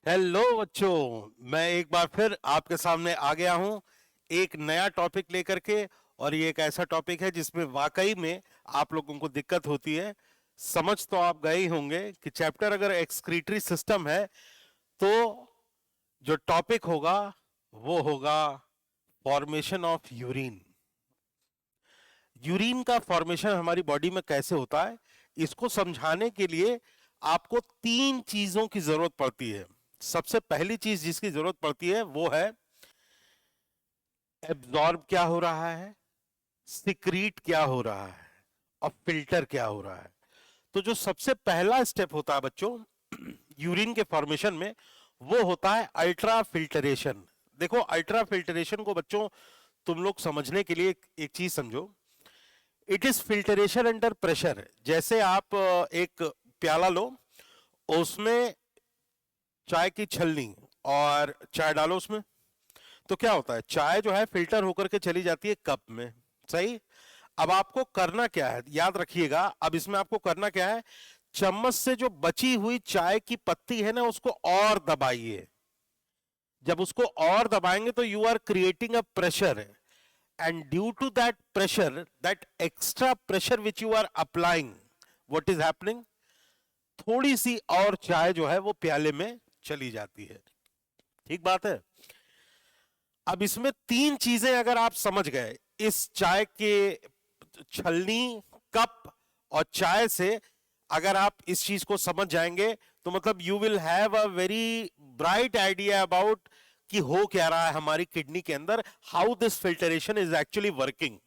Hello बच्चों, मैं एक बार फिर आपके सामने आ गया हूं एक नया टॉपिक लेकर के। और ये एक ऐसा टॉपिक है जिसमें वाकई में आप लोगों को दिक्कत होती है। समझ तो आप गए ही होंगे कि चैप्टर अगर एक्सक्रीटरी सिस्टम है तो जो टॉपिक होगा वो होगा फॉर्मेशन ऑफ यूरिन। यूरिन का फॉर्मेशन हमारी बॉडी में कैसे होता है, इसको समझाने के लिए आपको तीन चीजों की जरूरत पड़ती है। सबसे पहली चीज जिसकी जरूरत पड़ती है वो है एब्जॉर्ब क्या हो रहा है, सिक्रीट क्या हो रहा है और फिल्टर क्या हो रहा है। तो जो सबसे पहला स्टेप होता है बच्चों यूरिन के फॉर्मेशन में, वो होता है अल्ट्रा फिल्टरेशन। देखो, अल्ट्रा फिल्टरेशन को बच्चों तुम लोग समझने के लिए एक चीज समझो। It is filtration under pressure. जैसे आप एक प्याला लो, उसमें चाय की छलनी और चाय डालो उसमें, तो क्या होता है, चाय जो है फिल्टर होकर के चली जाती है कप में। सही। अब आपको करना क्या है, याद रखिएगा। अब इसमें आपको करना क्या है, चम्मच से जो बची हुई चाय की पत्ती है ना, उसको और दबाइए। जब उसको और दबाएंगे तो you are creating a pressure, and due to that pressure, that extra pressure which you are applying, what is happening, थोड़ी सी और चाय जो है वो प्याले में चली जाती है। ठीक बात है। अब इसमें तीन चीजें अगर आप समझ गए, इस चाय के छलनी, कप और चाय से अगर आप इस चीज को समझ जाएंगे तो मतलब you will have a very bright idea about कि हो क्या रहा है हमारी किडनी के अंदर, how this filtration is actually working.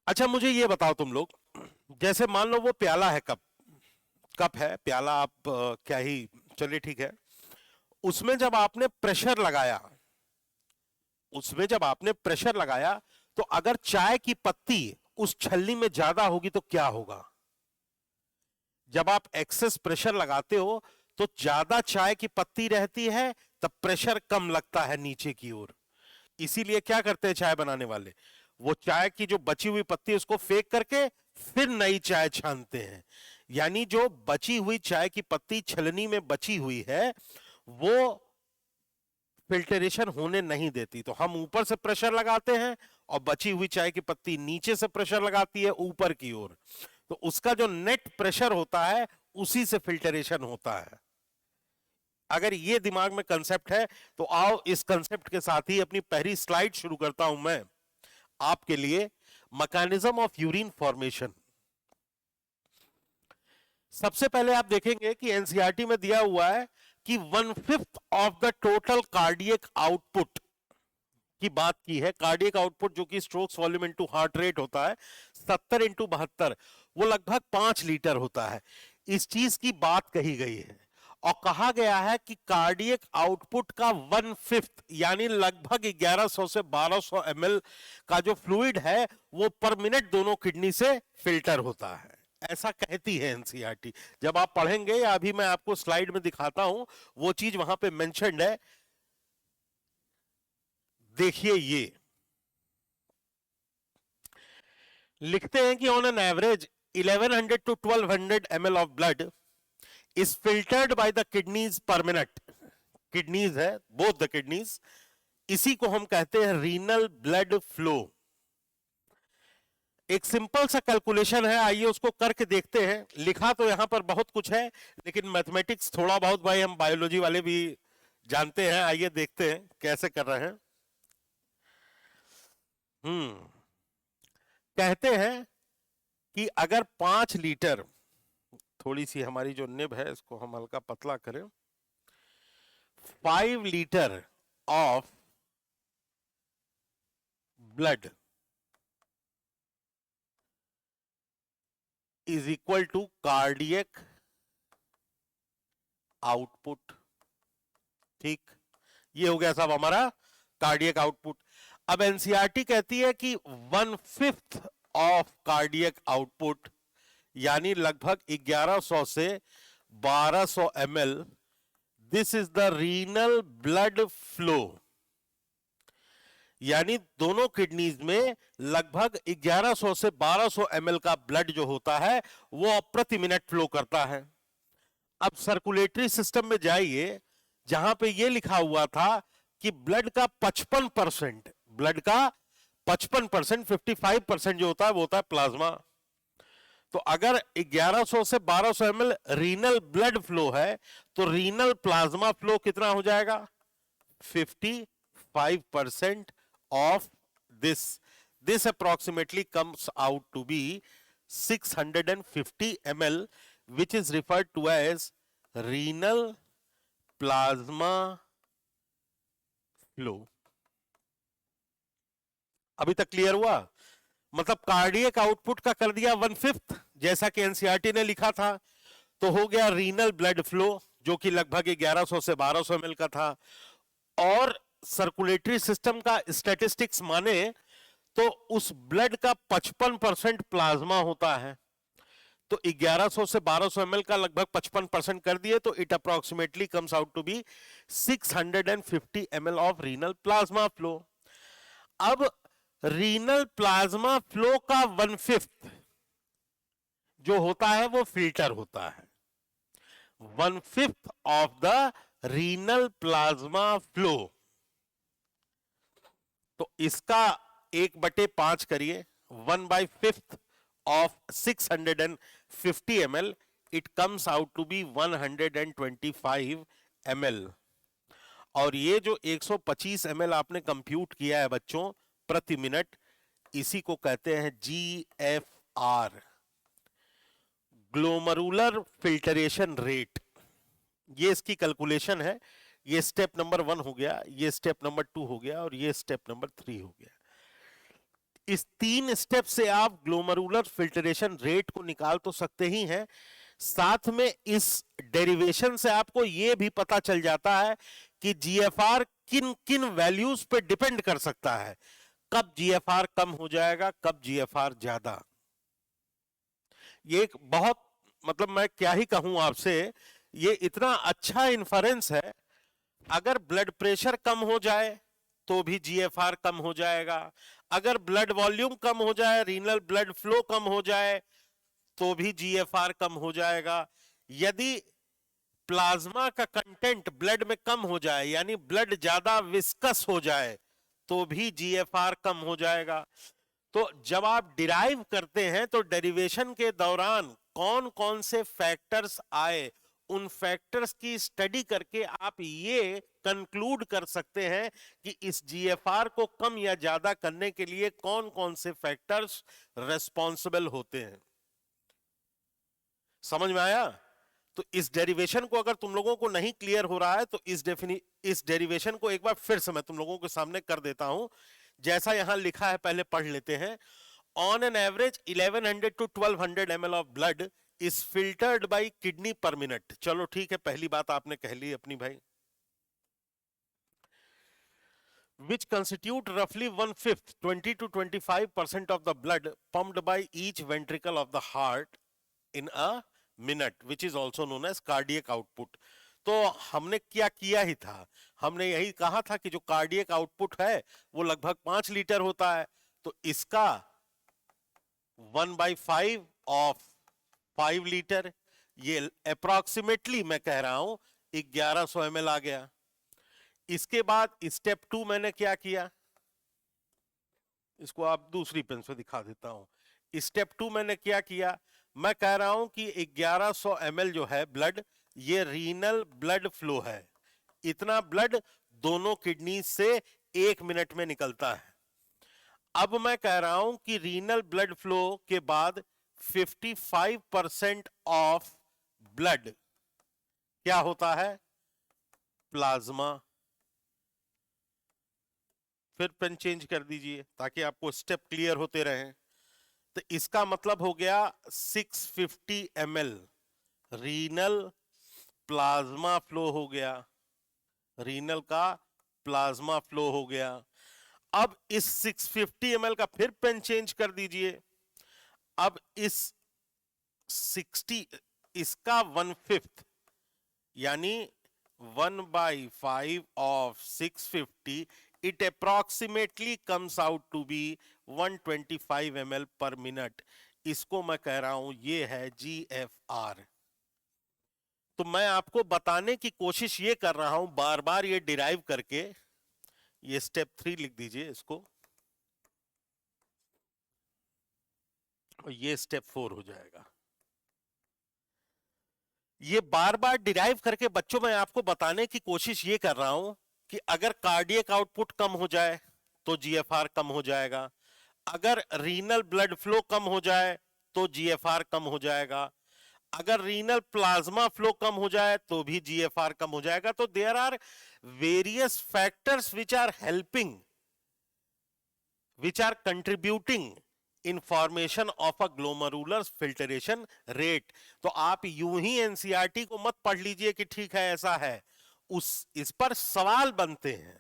अच्छा, मुझे ये बताओ तुम लोग, जैसे मान लो वो प्याला है, कप कप है, प्याला आप क्या ही, चलिए ठीक है। उसमें जब आपने प्रेशर लगाया, उसमें जब आपने प्रेशर लगाया, तो अगर चाय की पत्ती उस छलनी में ज्यादा होगी तो क्या होगा। जब आप एक्सेस प्रेशर लगाते हो तो ज्यादा चाय की पत्ती रहती है, तब प्रेशर कम लगता है नीचे की ओर। इसीलिए क्या करते हैं चाय बनाने वाले, वो चाय की जो बची हुई पत्ती है उसको फेंक करके फिर नई चाय छानते हैं। यानी जो बची हुई चाय की पत्ती छलनी में बची हुई है वो फिल्टरेशन होने नहीं देती। तो हम ऊपर से प्रेशर लगाते हैं और बची हुई चाय की पत्ती नीचे से प्रेशर लगाती है ऊपर की ओर। तो उसका जो नेट प्रेशर होता है उसी से फिल्टरेशन होता है। अगर ये दिमाग में कंसेप्ट है तो आओ इस कंसेप्ट के साथ ही अपनी पहली स्लाइड शुरू करता हूं मैं आपके लिए। Mechanism of urine formation. सबसे पहले आप देखेंगे कि एनसीईआरटी में दिया हुआ है कि 1/5 of the total cardiac output की बात की है। कार्डियक आउटपुट जो कि strokes volume into heart rate होता है, 70 × 72, वो लगभग 5 लीटर होता है। इस चीज की बात कही गई है और कहा गया है कि कार्डियक आउटपुट का 1/5 यानी लगभग 1100 से 1200 ml का जो फ्लूइड है वो पर मिनट दोनों किडनी से फिल्टर होता है। ऐसा कहती है एनसीईआरटी। जब आप पढ़ेंगे, या अभी मैं आपको स्लाइड में दिखाता हूं, वो चीज वहां पे मेंशन्ड है। देखिए, ये लिखते हैं कि on an average 1100 to 1200 ml of blood is filtered by the kidneys पर मिनट। किडनीज है, बोथ द किडनीज। इसी को हम कहते हैं रीनल ब्लड फ्लो। एक सिंपल सा कैलकुलेशन है, आइए उसको करके देखते हैं। लिखा तो यहां पर बहुत कुछ है, लेकिन मैथमेटिक्स थोड़ा बहुत भाई हम बायोलॉजी वाले भी जानते हैं। आइए देखते हैं कैसे कर रहे हैं। कहते हैं कि अगर 5 लीटर, थोड़ी सी हमारी जो निब है इसको हम हल्का पतला करें, 5 litre of blood is equal to cardiac output. ठीक, ये हो गया साहब हमारा कार्डियक आउटपुट। अब एनसीईआरटी कहती है कि 1/5 ऑफ कार्डियक आउटपुट यानी लगभग 1100 से 1200 ml, this is the renal blood flow. यानी दोनों किडनीज में लगभग 1100 से 1200 ml का ब्लड जो होता है वो प्रति मिनट फ्लो करता है। अब सर्कुलेटरी सिस्टम में जाइए, जहां पे ये लिखा हुआ था कि ब्लड का 55%, ब्लड का 55%, 55% जो होता है वो होता है प्लाज्मा। तो अगर 1100 से 1200 ml रीनल ब्लड फ्लो है तो रीनल प्लाज्मा फ्लो कितना हो जाएगा? 55% of this approximately comes out to be 650 ml, which is referred to as renal plasma flow. अभी तक क्लियर हुआ? मतलब कार्डियक आउटपुट का कर दिया 1/5 जैसा कि एनसीईआरटी ने लिखा था, तो हो गया रीनल ब्लड फ्लो जो कि लगभग 1100 से 1200 ml का था। और सर्कुलेटरी सिस्टम का स्टैटिस्टिक्स माने तो उस ब्लड का 55% प्लाज्मा होता है, तो 1100 से 1200 ml का लगभग 55% कर दिए, तो it approximately comes out to be 650 ml of renal plasma flow. अब रीनल प्लाज्मा फ्लो का 1/5 जो होता है वो फिल्टर होता है। 1/5 of the renal plasma flow, तो इसका 1/5 करिए, 1/5 of 650 ml, it comes out to be 125 ml। और ये जो 125 ml आपने कंप्यूट किया है बच्चों प्रति मिनट, इसी को कहते हैं GFR, ग्लोमरुलर फिल्टरेशन रेट। ये इसकी कैलकुलेशन है। ये स्टेप नंबर 1 हो गया, ये स्टेप नंबर 2 हो गया, और ये स्टेप नंबर 3 हो गया। इस 3 स्टेप से आप ग्लोमरुलर फिल्टरेशन रेट को निकाल तो सकते ही हैं, साथ में इस डेरिवेशन से आपको यह भी पता चल जाता है कि जीएफआर किन किन वैल्यूज पे डिपेंड कर सकता है, कब जीएफआर कम हो जाएगा, कब जीएफआर ज्यादा। ये एक बहुत, मतलब मैं क्या ही कहूं आपसे, ये इतना अच्छा इन्फरेंस है। अगर ब्लड प्रेशर कम हो जाए तो भी जीएफआर कम हो जाएगा, अगर ब्लड वॉल्यूम कम हो जाए, रीनल ब्लड फ्लो कम हो जाए, तो भी जीएफआर कम हो जाएगा। यदि प्लाज्मा का कंटेंट ब्लड में कम हो जाए, यानी ब्लड ज्यादा विस्कस हो जाए, तो भी जीएफआर कम हो जाएगा। तो जब आप डिराइव करते हैं तो डेरिवेशन के दौरान कौन कौन से फैक्टर्स आए, उन फैक्टर्स की स्टडी करके आप ये कंक्लूड कर सकते हैं कि इस जीएफआर को कम या ज्यादा करने के लिए कौन कौन से फैक्टर्स रेस्पॉन्सिबल होते हैं। समझ में आया? तो इस डेरिवेशन को अगर तुम लोगों को नहीं क्लियर हो रहा है तो इस डेरिवेशन को एक बार फिर से मैं तुम लोगों के सामने कर देता हूं। जैसा यहां लिखा है पहले पढ़ लेते हैं। On an average 1100 to 1200 ml of blood is filtered bye kidney पर मिनट। चलो ठीक है, पहली बात आपने कह ली अपनी भाई। which constitute roughly 1/5, 20 to 25% of the blood pumped by each ventricle of the heart in a minute, which is also known as cardiac output। तो हमने क्या किया ही था, हमने यही कहा था कि जो कार्डियक आउटपुट है वो लगभग 5 लीटर होता है, तो इसका 1/5 ऑफ 5 लीटर, ये अप्रोक्सीमेटली मैं कह रहा हूं 1100 ml आ गया। इसके बाद स्टेप 2 मैंने क्या किया, इसको आप दूसरी पेन से दिखा देता हूं। स्टेप 2 मैंने क्या किया, मैं कह रहा हूं कि 1100 ml जो है ब्लड, ये रीनल ब्लड फ्लो है। इतना ब्लड दोनों किडनी से 1 मिनट में निकलता है। अब मैं कह रहा हूं कि रीनल ब्लड फ्लो के बाद 55% ऑफ ब्लड क्या होता है, प्लाज्मा। फिर पेन चेंज कर दीजिए ताकि आपको स्टेप क्लियर होते रहें। तो इसका मतलब हो गया 650 ml रीनल प्लाज्मा फ्लो हो गया, रीनल का प्लाज्मा फ्लो हो गया। अब इस 650 ml का फिर पेन चेंज कर दीजिए। अब इस 60, इसका 1/5 यानी 1/5 of 650, it approximately comes out to be 125 ml per minute। इसको मैं कह रहा हूं ये है GFR। तो मैं आपको बताने की कोशिश ये कर रहा हूं बार बार ये डिराइव करके, ये स्टेप 3 लिख दीजिए इसको, और ये स्टेप 4 हो जाएगा। ये बार बार डिराइव करके बच्चों मैं आपको बताने की कोशिश ये कर रहा हूं कि अगर कार्डियक आउटपुट कम हो जाए तो जीएफआर कम हो जाएगा, अगर रीनल ब्लड फ्लो कम हो जाए तो जीएफआर कम हो जाएगा, अगर रीनल प्लाज्मा फ्लो कम हो जाए तो भी जीएफआर कम हो जाएगा। तो there are various factors which are helping, which are contributing in formation of a glomerular filtration rate. तो आप यूं ही एनसीईआरटी को मत पढ़ लीजिए कि ठीक है ऐसा है, इस पर सवाल बनते हैं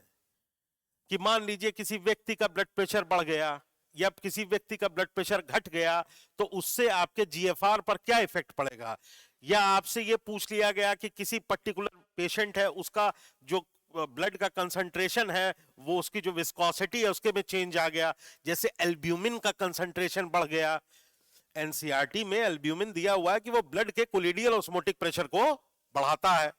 कि मान लीजिए किसी व्यक्ति का ब्लड प्रेशर बढ़ गया या किसी व्यक्ति का ब्लड प्रेशर घट गया तो उससे आपके जीएफआर पर क्या इफेक्ट पड़ेगा, या आपसे यह पूछ लिया गया कि किसी पर्टिकुलर पेशेंट है उसका जो ब्लड का कंसंट्रेशन है वो उसकी जो विस्कोसिटी है उसके में चेंज आ गया, जैसे एल्ब्यूमिन का कंसंट्रेशन बढ़ गया। एनसीईआरटी में एल्ब्यूमिन दिया हुआ है कि वो ब्लड के कोलिडियल ऑस्मोटिक प्रेशर को बढ़ाता है।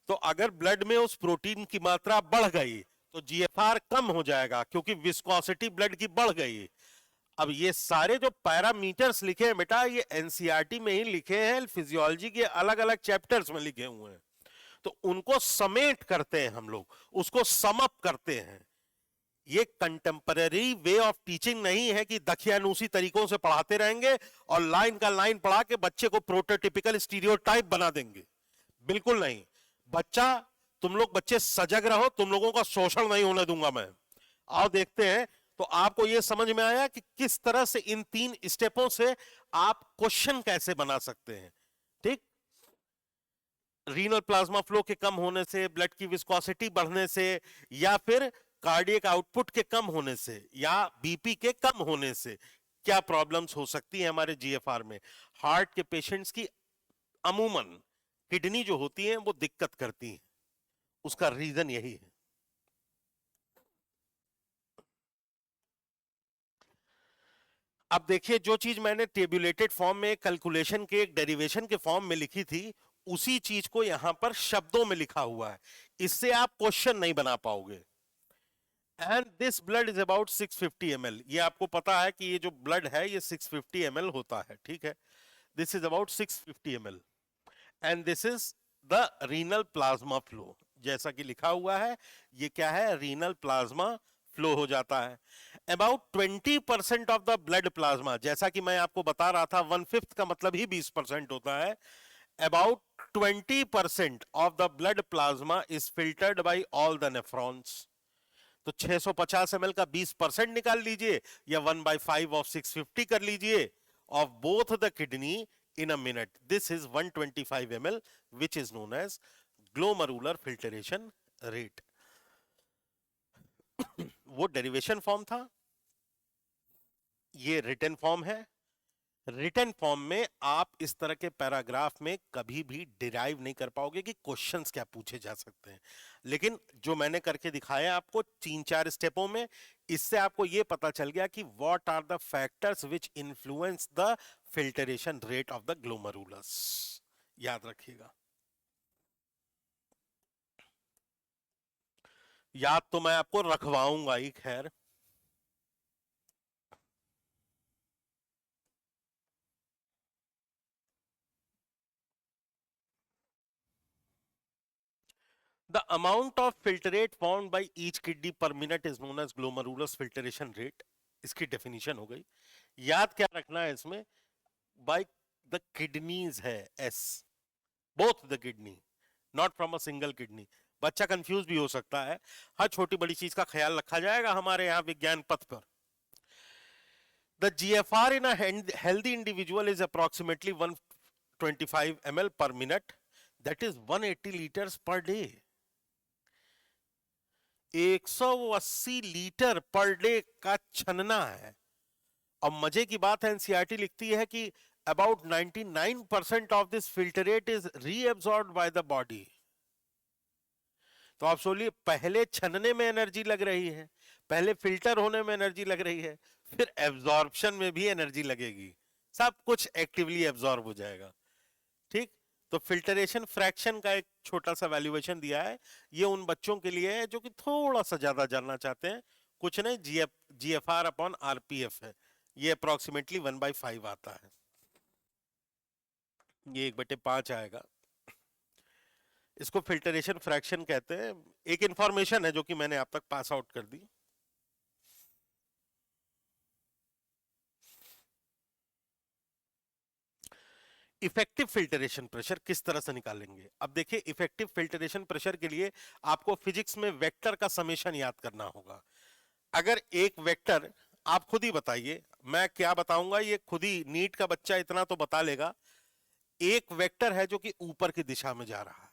तो अगर ब्लड में उस प्रोटीन की मात्रा बढ़ गई तो जीएफआर कम हो जाएगा क्योंकि विस्कोसिटी ब्लड की बढ़ गई। अब ये सारे जो पैरामीटर्स लिखे हैं बेटा ये एनसीईआरटी में ही लिखे हैं, फिजियोलॉजी के अलग अलग चैप्टर्स में लिखे हुए हैं। तो उनको समेट करते हैं हम लोग, उसको समअप करते हैं। ये कंटेम्पररी वे ऑफ टीचिंग नहीं है कि दखियानूसी तरीकों से पढ़ाते रहेंगे और लाइन का लाइन पढ़ा के बच्चे को प्रोटोटिपिकल स्टीरियोटाइप बना देंगे, बिल्कुल नहीं। बच्चा, तुम लोग बच्चे सजग रहो, तुम लोगों का शोषण नहीं होने दूंगा मैं। आओ देखते हैं। तो आपको यह समझ में आया कि किस तरह से इन 3 स्टेपों से आप क्वेश्चन कैसे बना सकते हैं। ठीक, रीनल प्लाज्मा फ्लो के कम होने से, ब्लड की विस्कोसिटी बढ़ने से, या फिर कार्डियक आउटपुट के कम होने से, या बीपी के कम होने से क्या प्रॉब्लम्स हो सकती है हमारे जीएफआर में। हार्ट के पेशेंट्स की अमूमन किडनी जो होती है वो दिक्कत करती है, उसका रीजन यही है। अब देखिए, जो चीज मैंने टेबुलेटेड फॉर्म में कैलकुलेशन के एक डेरिवेशन के फॉर्म में लिखी थी उसी चीज को यहां पर शब्दों में लिखा हुआ है, इससे आप क्वेश्चन नहीं बना पाओगे। And this blood is about 650 ml। ये आपको पता है कि ये जो ब्लड है ये 650 ml होता है, ठीक है। This is about 650 ml and this is the renal plasma flow. जैसा कि लिखा हुआ है ये क्या है, रीनल प्लाज्मा फ्लो हो जाता है। About 20% of the blood plasma, जैसा कि मैं आपको बता रहा था 1/5 का मतलब ही 20% होता है। About 20% of the blood plasma is filtered by all the nephrons. तो 650 ml का 20% निकाल लीजिए या 1/5 ऑफ 650 कर लीजिए of both the kidney in a minute. This is 125 ml which is known as glomerular filtration rate. वो डेरिवेशन फॉर्म था, ये रिटन फॉर्म है। रिटन फॉर्म में आप इस तरह के पैराग्राफ में कभी भी डिराइव नहीं कर पाओगे कि क्वेश्चंस क्या पूछे जा सकते हैं, लेकिन जो मैंने करके दिखाया आपको 3-4 स्टेपों में, इससे आपको यह पता चल गया कि what are the factors which influence the filtration rate of the glomerulus. याद रखिएगा। याद तो मैं आपको रखवाऊंगा ही, खैर। The amount of filtrate formed by each kidney per minute is known as glomerulus filtration rate. इसकी डेफिनेशन हो गई। याद क्या रखना है इसमें, बाय द किडनीज है S, both the kidney, not from a single kidney. बच्चा कंफ्यूज भी हो सकता है, हर छोटी बड़ी चीज का ख्याल रखा जाएगा हमारे यहाँ विज्ञान पथ पर। The GFR in a healthy individual is approximately 125 ml per minute, that is 180 liters per day। 180 litre per day का छनना है। अब मजे की बात है, एनसीईआरटी लिखती है कि about 99% of this filtrate is reabsorbed by the body। तो आप सोचिए, पहले छनने में एनर्जी लग रही है, पहले फिल्टर होने में एनर्जी लग रही है, फिर एब्जॉर्प्शन में भी एनर्जी लगेगी, सब कुछ एक्टिवली एब्जॉर्ब हो जाएगा। ठीक, तो फिल्टरेशन फ्रैक्शन का एक छोटा सा वैल्यूएशन दिया है, ये उन बच्चों के लिए है जो कि थोड़ा सा ज्यादा जानना चाहते हैं, कुछ नहीं, जीएफआर अपॉन आरपीएफ है, ये अप्रोक्सीमेटली 1/5 आता है, ये 1/5 आएगा। इसको फिल्टरेशन फ्रैक्शन कहते हैं। एक इंफॉर्मेशन है जो कि मैंने आप तक पास आउट कर दी। इफेक्टिव फिल्टरेशन प्रेशर किस तरह से निकालेंगे? अब देखिए, इफेक्टिव फिल्टरेशन प्रेशर के लिए आपको फिजिक्स में वेक्टर का समेशन याद करना होगा। अगर एक वेक्टर, आप खुद ही बताइए, मैं क्या बताऊंगा, ये खुद ही नीट का बच्चा इतना तो बता लेगा। एक वेक्टर है जो कि ऊपर की दिशा में जा रहा है,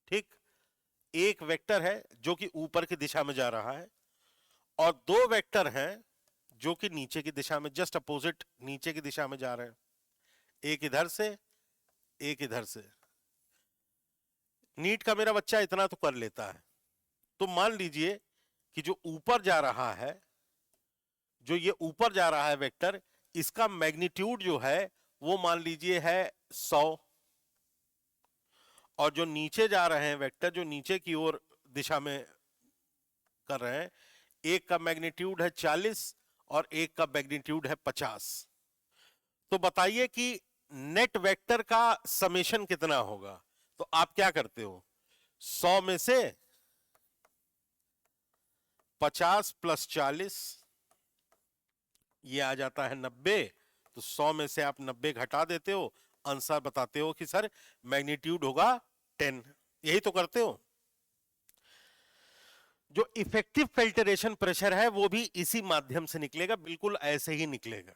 ठीक, एक वेक्टर है जो कि ऊपर की दिशा में जा रहा है, और दो वेक्टर हैं जो कि नीचे की दिशा में, जस्ट अपोजिट नीचे की दिशा में जा रहे हैं, एक इधर से, एक इधर से। नीट का मेरा बच्चा इतना तो कर लेता है। तो मान लीजिए कि जो ऊपर जा रहा है, जो ये ऊपर जा रहा है वेक्टर, इसका मैग्नीट्यूड जो है वो मान लीजिए है 100, और जो नीचे जा रहे हैं वेक्टर, जो नीचे की ओर दिशा में कर रहे हैं, एक का मैग्नीट्यूड है 40 और एक का मैग्नीट्यूड है 50। तो बताइए कि नेट वेक्टर का समेशन कितना होगा? तो आप क्या करते हो, 100 में से 50 प्लस 40, ये आ जाता है 90। तो 100 में से आप 90 घटा देते हो, आंसर बताते हो कि सर मैग्नीट्यूड होगा 10। यही तो करते हो। जो इफेक्टिव फिल्टरेशन प्रेशर है वो भी इसी माध्यम से निकलेगा, बिल्कुल ऐसे ही निकलेगा।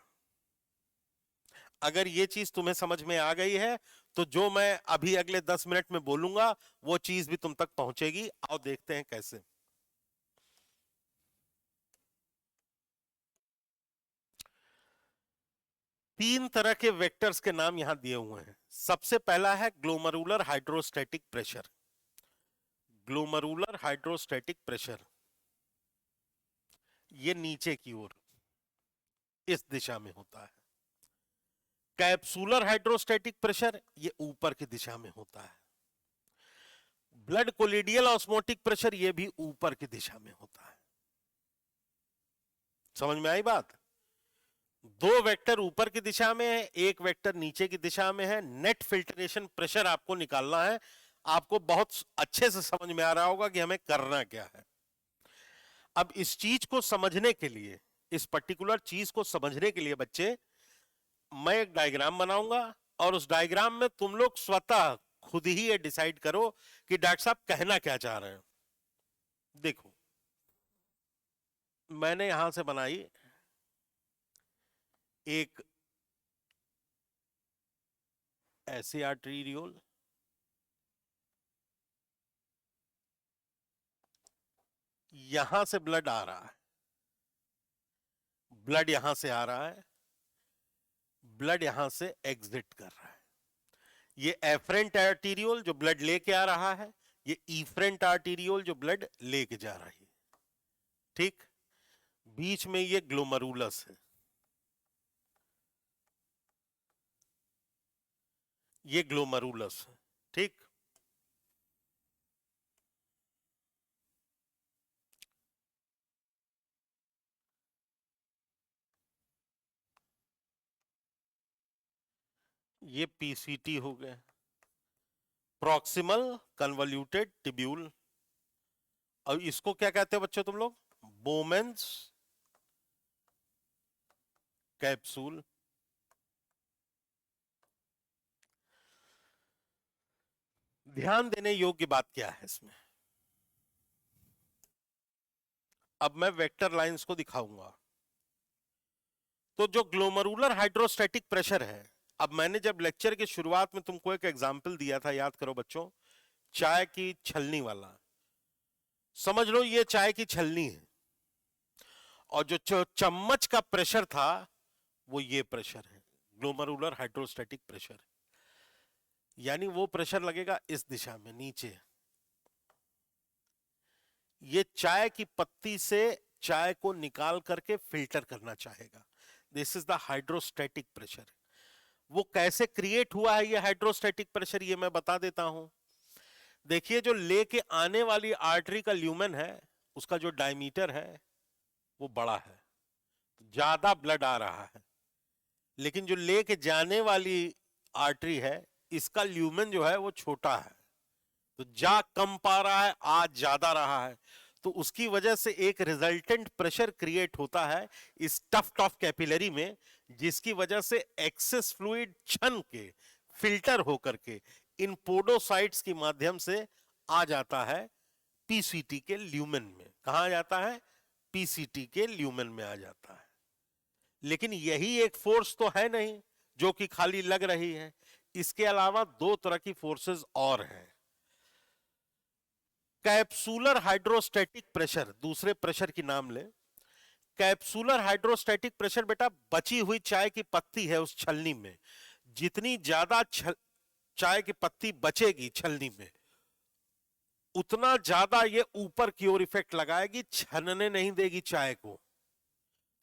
अगर ये चीज तुम्हें समझ में आ गई है तो जो मैं अभी अगले 10 मिनट में बोलूंगा वो चीज भी तुम तक पहुंचेगी। आओ देखते हैं कैसे। तीन तरह के वेक्टर्स के नाम यहां दिए हुए हैं। सबसे पहला है glomerular hydrostatic pressure. Glomerular hydrostatic pressure ये नीचे की ओर इस दिशा में होता है। कैप्सुलर हाइड्रोस्टैटिक प्रेशर ये ऊपर की दिशा में होता है। ब्लड कोलिडियल ऑस्मोटिक प्रेशर ये भी ऊपर की दिशा में होता है। समझ में आई बात? दो वेक्टर ऊपर की दिशा में है, एक वेक्टर नीचे की दिशा में है। नेट फिल्ट्रेशन प्रेशर आपको निकालना है। आपको बहुत अच्छे से समझ में आ रहा होगा कि हमें करना क्या है। अब इस चीज को समझने के लिए, इस पर्टिकुलर चीज को समझने के लिए बच्चे, मैं एक डायग्राम बनाऊंगा और उस डायग्राम में तुम लोग स्वतः खुद ही ये डिसाइड करो कि डॉक्टर साहब कहना क्या चाह रहे हैं। देखो, मैंने यहां से बनाई एक ऐसी आर्टरीरियोल, यहां से ब्लड आ रहा है, ब्लड यहां से आ रहा है, ब्लड यहां से एग्जिट कर रहा है। ये एफरेंट आर्टीरियोल जो ब्लड लेके आ रहा है, ये इफरेंट आर्टीरियोल जो ब्लड लेके जा रही है, ठीक। बीच में ये ग्लोमरुलस है, ये ग्लोमरुलस है, ठीक। ये पीसीटी हो गया, प्रॉक्सिमल कन्वॉल्यूटेड टिब्यूल। और इसको क्या कहते हो बच्चों तुम लोग? बोमेंस कैप्सूल। ध्यान देने योग्य बात क्या है इसमें? अब मैं वेक्टर लाइंस को दिखाऊंगा। तो जो ग्लोमरुलर हाइड्रोस्टैटिक प्रेशर है, अब मैंने जब लेक्चर की शुरुआत में तुमको एक एग्जाम्पल दिया था, याद करो बच्चों, चाय की छलनी वाला। समझ लो ये चाय की छलनी है, और जो चम्मच का प्रेशर था वो ये प्रेशर है, ग्लोमरुलर हाइड्रोस्टैटिक प्रेशर। यानी वो प्रेशर लगेगा इस दिशा में नीचे। ये चाय की पत्ती से चाय को निकाल करके फिल्टर करना चाहेगा। This is the hydrostatic pressure. वो कैसे क्रिएट हुआ है ये हाइड्रोस्टैटिक प्रेशर, ये मैं बता देता हूं। देखिए जो लेके आने वाली आर्टरी का ल्यूमेन है, उसका जो डायमीटर है वो बड़ा है, ज्यादा ब्लड आ रहा है। लेकिन जो लेके जाने वाली आर्टरी है, इसका ल्यूमेन जो है वो छोटा है, तो जा कम पा रहा है, आ ज्यादा रहा है। तो उसकी वजह से एक रिजल्टेंट प्रेशर क्रिएट होता है इस टफ्ट ऑफ कैपिलरी में, जिसकी वजह से एक्सेस फ्लूइड छन के फिल्टर होकर के इन पोडोसाइट्स के माध्यम से आ जाता है पीसीटी के ल्यूमेन में। कहा जाता है? पीसीटी के ल्यूमेन में आ जाता है। लेकिन यही एक फोर्स तो है नहीं जो कि खाली लग रही है, इसके अलावा दो तरह की फोर्सेस और हैं। कैप्सूलर हाइड्रोस्टैटिक प्रेशर, दूसरे प्रेशर की नाम ले। कैप्सूलर हाइड्रोस्टैटिक प्रेशर बेटा बची हुई चाय की पत्ती है उस छलनी में, जितनी ज्यादा चाय की पत्ती बचेगी छलनी में, उतना ज्यादा ये ऊपर की ओर इफेक्ट लगाएगी, छनने नहीं देगी चाय को।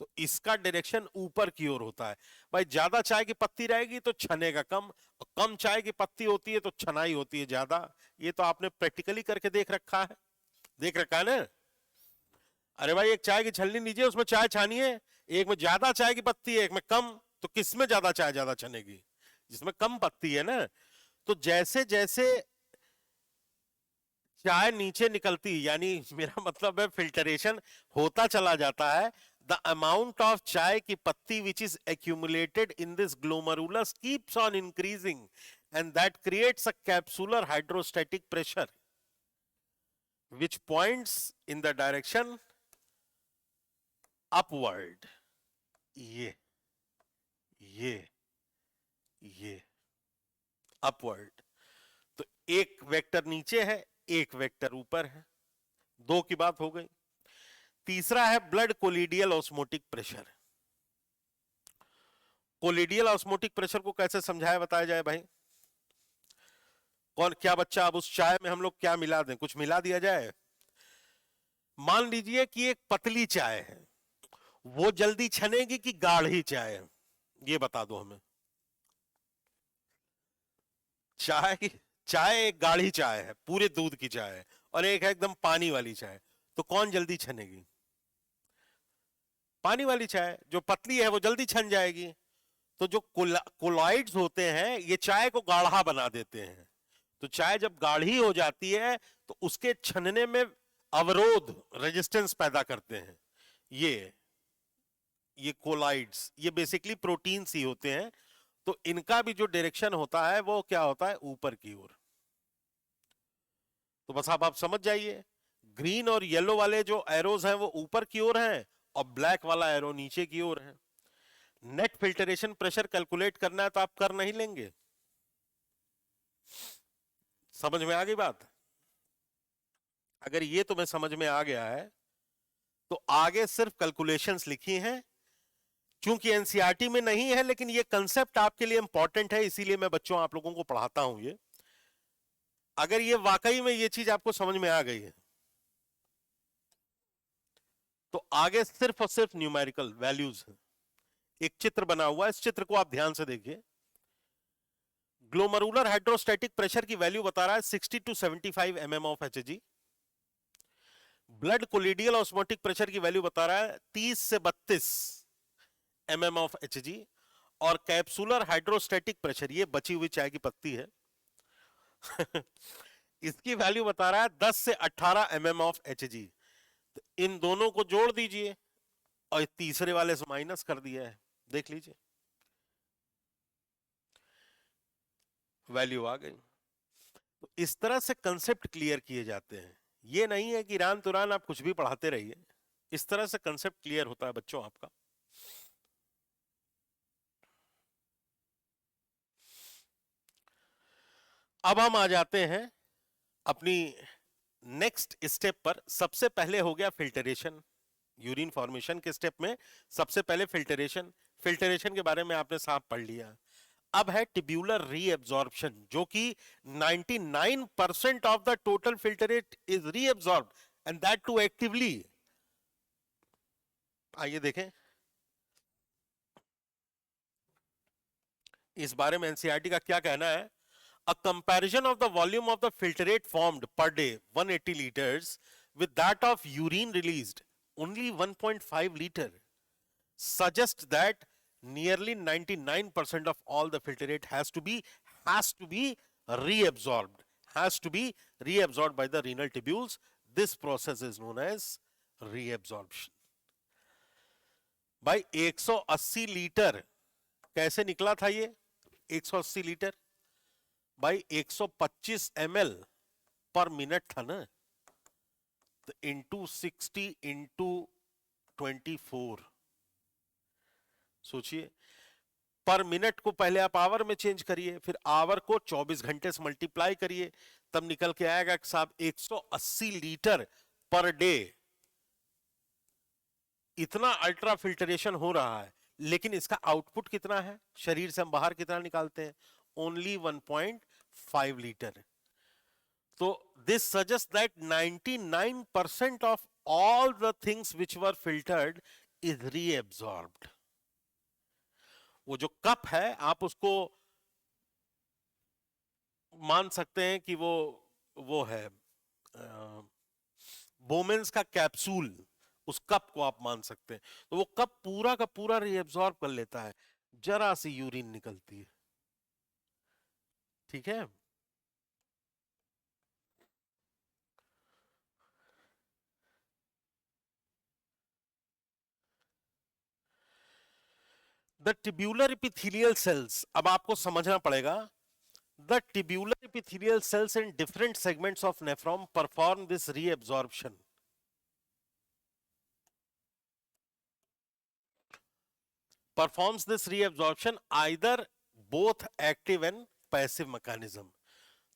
तो इसका डायरेक्शन ऊपर की ओर होता है। भाई ज्यादा चाय की पत्ती रहेगी तो छनेगा कम, और कम चाय की पत्ती होती है तो छनाई होती है ज्यादा। ये तो आपने प्रैक्टिकली करके देख रखा है, देख रखा है ना। अरे भाई एक चाय की छलनी लीजिए, उसमें चाय छानिए, एक में ज्यादा चाय की पत्ती है, एक में कम, तो किसमें ज्यादा चाय ज्यादा छनेगी? जिसमें कम पत्ती है ना। तो जैसे जैसे चाय नीचे निकलती, यानी मेरा मतलब है फिल्टरेशन होता चला जाता है, the amount of chai की पत्ती which is accumulated in this glomerulus keeps on increasing, and that creates a capsular hydrostatic pressure which points in the direction upward. ये ये upward। तो एक वेक्टर नीचे है, एक वेक्टर ऊपर है, दो की बात हो गई। तीसरा है blood colloidal osmotic pressure. Colloidal osmotic pressure को कैसे समझाया, बताया जाए भाई? कौन, क्या बच्चा, अब उस चाय में हम लोग क्या मिला दें? कुछ मिला दिया जाए। मान लीजिए कि एक पतली चाय है, वो जल्दी छनेगी कि गाढ़ी चाय? ये बता दो हमें। चाय चाय एक गाढ़ी चाय है, पूरे दूध की चाय है, और एक है एकदम पानी वाली चाय, तो कौन जल्दी छनेगी? पानी वाली चाय। जो पतली है वो जल्दी छन जाएगी। तो जो कोलॉइड्स होते हैं ये चाय को गाढ़ा बना देते हैं। तो चाय जब गाढ़ी हो जाती है तो उसके छनने में अवरोध, रेजिस्टेंस पैदा करते हैं। ये कोलॉइड्स, ये बेसिकली प्रोटीन्स ही होते हैं। तो इनका भी जो डायरेक्शन होता है वो क्या होता है? ऊपर की ओर। तो बस आप समझ जाइए, ग्रीन और येलो वाले जो एरोज हैं वो ऊपर की ओर हैं, और ब्लैक वाला एरो नीचे की ओर है। नेट फिल्टरेशन प्रेशर कैलकुलेट करना है तो आप कर नहीं लेंगे। समझ में आ गई बात? अगर ये तुम्हें समझ में आ गया है तो आगे सिर्फ कैलकुलेशंस लिखी हैं, क्योंकि एनसीईआरटी में नहीं है, लेकिन ये कंसेप्ट आपके लिए इंपॉर्टेंट है, इसीलिए मैं बच्चों आप लोगों को पढ़ाता हूं ये। अगर ये वाकई में ये चीज आपको समझ में आ गई है तो आगे सिर्फ और सिर्फ न्यूमेरिकल वैल्यूज है। एक चित्र बना हुआ है, इस चित्र को आप ध्यान से देखिए। ग्लोमरुलर हाइड्रोस्टैटिक प्रेशर की वैल्यू बता रहा है 60 to 75 mm of Hg। Blood colloidal osmotic pressure की वैल्यू बता रहा है 30 से 32 mm ऑफ Hg। और कैप्सूलर हाइड्रोस्टैटिक प्रेशर, ये बची हुई चाय की पत्ती है इसकी वैल्यू बता रहा है 10 से 18 mm ऑफ Hg। तो इन दोनों को जोड़ दीजिए और तीसरे वाले से माइनस कर दिया है, देख लीजिए वैल्यू आ गई। तो इस तरह से कंसेप्ट क्लियर किए जाते हैं। ये नहीं है कि ईरान तुरान आप कुछ भी पढ़ाते रहिए, इस तरह से कंसेप्ट क्लियर होता है बच्चों आपका। अब हम आ जाते हैं अपनी नेक्स्ट स्टेप पर। सबसे पहले हो गया फिल्टरेशन, यूरिन फॉर्मेशन के स्टेप में सबसे पहले फिल्टरेशन। फिल्टरेशन के बारे में आपने साफ पढ़ लिया। अब है टिब्यूलर रीएब्जॉर्प्शन, जो कि 99% of the total filtrate is reabsorbed and that too actively. आइए देखें, इस बारे में एनसीईआरटी का क्या कहना है? A comparison of the volume of the filtrate formed per day 180 liters with that of urine released only 1.5 liter suggests that nearly 99% of all the filtrate has to be reabsorbed by the renal tubules. This process is known as reabsorption. भाई 180 litre कैसे निकला था ये? 180 litre भाई 125 ml पर minute था ना, तो इंटू 60 इंटू 24, सोचिए पर मिनट को पहले आप आवर में चेंज करिए, फिर आवर को 24 घंटे से मल्टीप्लाई करिए, तब निकल के आएगा कि साहब 180 लीटर पर डे इतना अल्ट्रा फिल्टरेशन हो रहा है। लेकिन इसका आउटपुट कितना है? शरीर से हम बाहर कितना निकालते हैं? Only 1.5 litre. तो this suggests that 99% of all the things which were filtered is reabsorbed. वो जो कप है आप उसको मान सकते हैं कि वो है बोमेंस का कैप्सूल, उस कप को आप मान सकते हैं। तो वो कप पूरा का पूरा रीएब्सॉर्ब कर लेता है, जरा सी यूरिन निकलती है, ठीक है। द ट्यूबुलर एपिथेलियल सेल्स, अब आपको समझना पड़ेगा, the tubular epithelial cells in different segments of nephron perform this reabsorption. performs this reabsorption either both active and passive mechanism.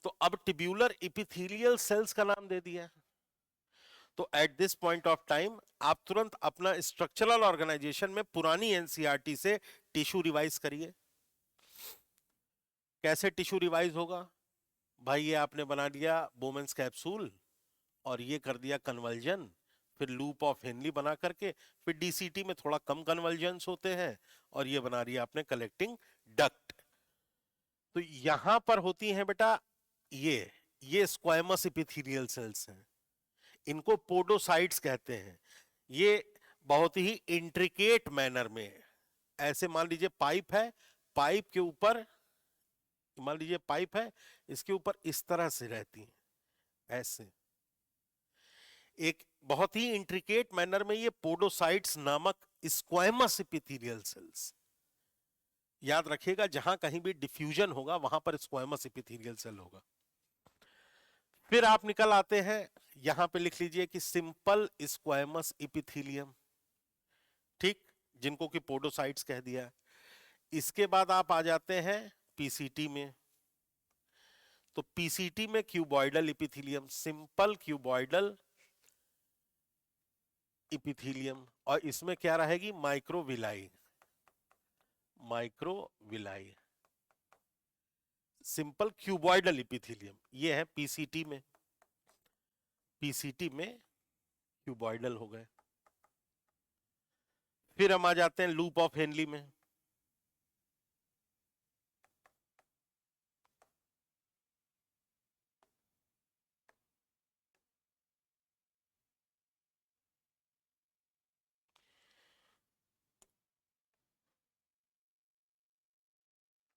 तो अब ट्यूबुलर एपिथेलियल सेल्स का नाम दे दिया। तो at this point of time आप तुरंत अपना स्ट्रक्चरल ऑर्गेनाइजेशन में पुरानी एनसीईआरटी से टिश्यू रिवाइज करिए। कैसे टिश्यू रिवाइज होगा भाई? ये आपने बना दिया बोमेंस कैप्सूल और ये कर दिया कन्वर्जन, फिर लूप ऑफ हेनली बना करके, फिर डीसीटी में थोड़ा कम कन्वर्जन्स होते हैं और ये बना दिया आपने कलेक्टिंग डक्ट। तो यहां पर होती हैं बेटा ये स्क्वायमस एपिथेलियल सेल्स हैं, इनको पोडोसाइट्स कहते हैं। ये बहुत ही इंट्रिकेट मैनर में, ऐसे मान लीजिए पाइप है, पाइप के ऊपर मान लीजिए पाइप है, इसके ऊपर इस तरह से रहती हैं, ऐसे एक बहुत ही इंट्रिकेट मैनर में ये पोडोसाइट्स नामक स्क्वायमस एपिथेलियल सेल्स। याद रखिएगा जहां कहीं भी डिफ्यूजन होगा वहां पर स्क्वायमस एपिथेलियल सेल होगा। फिर आप निकल आते हैं, यहां पे लिख लीजिए कि सिंपल स्क्वायमस एपिथेलियम, ठीक, जिनको कि पोडोसाइट्स कह दिया। इसके बाद आप आ जाते हैं पीसीटी में। तो पीसीटी में cuboidal epithelium, simple cuboidal epithelium, और इसमें क्या रहेगी? Microvilli, microvilli, simple cuboidal epithelium, ये है पीसीटी में। पीसीटी में क्यूबॉइडल हो गए। फिर हम आ जाते हैं लूप ऑफ हेनली में।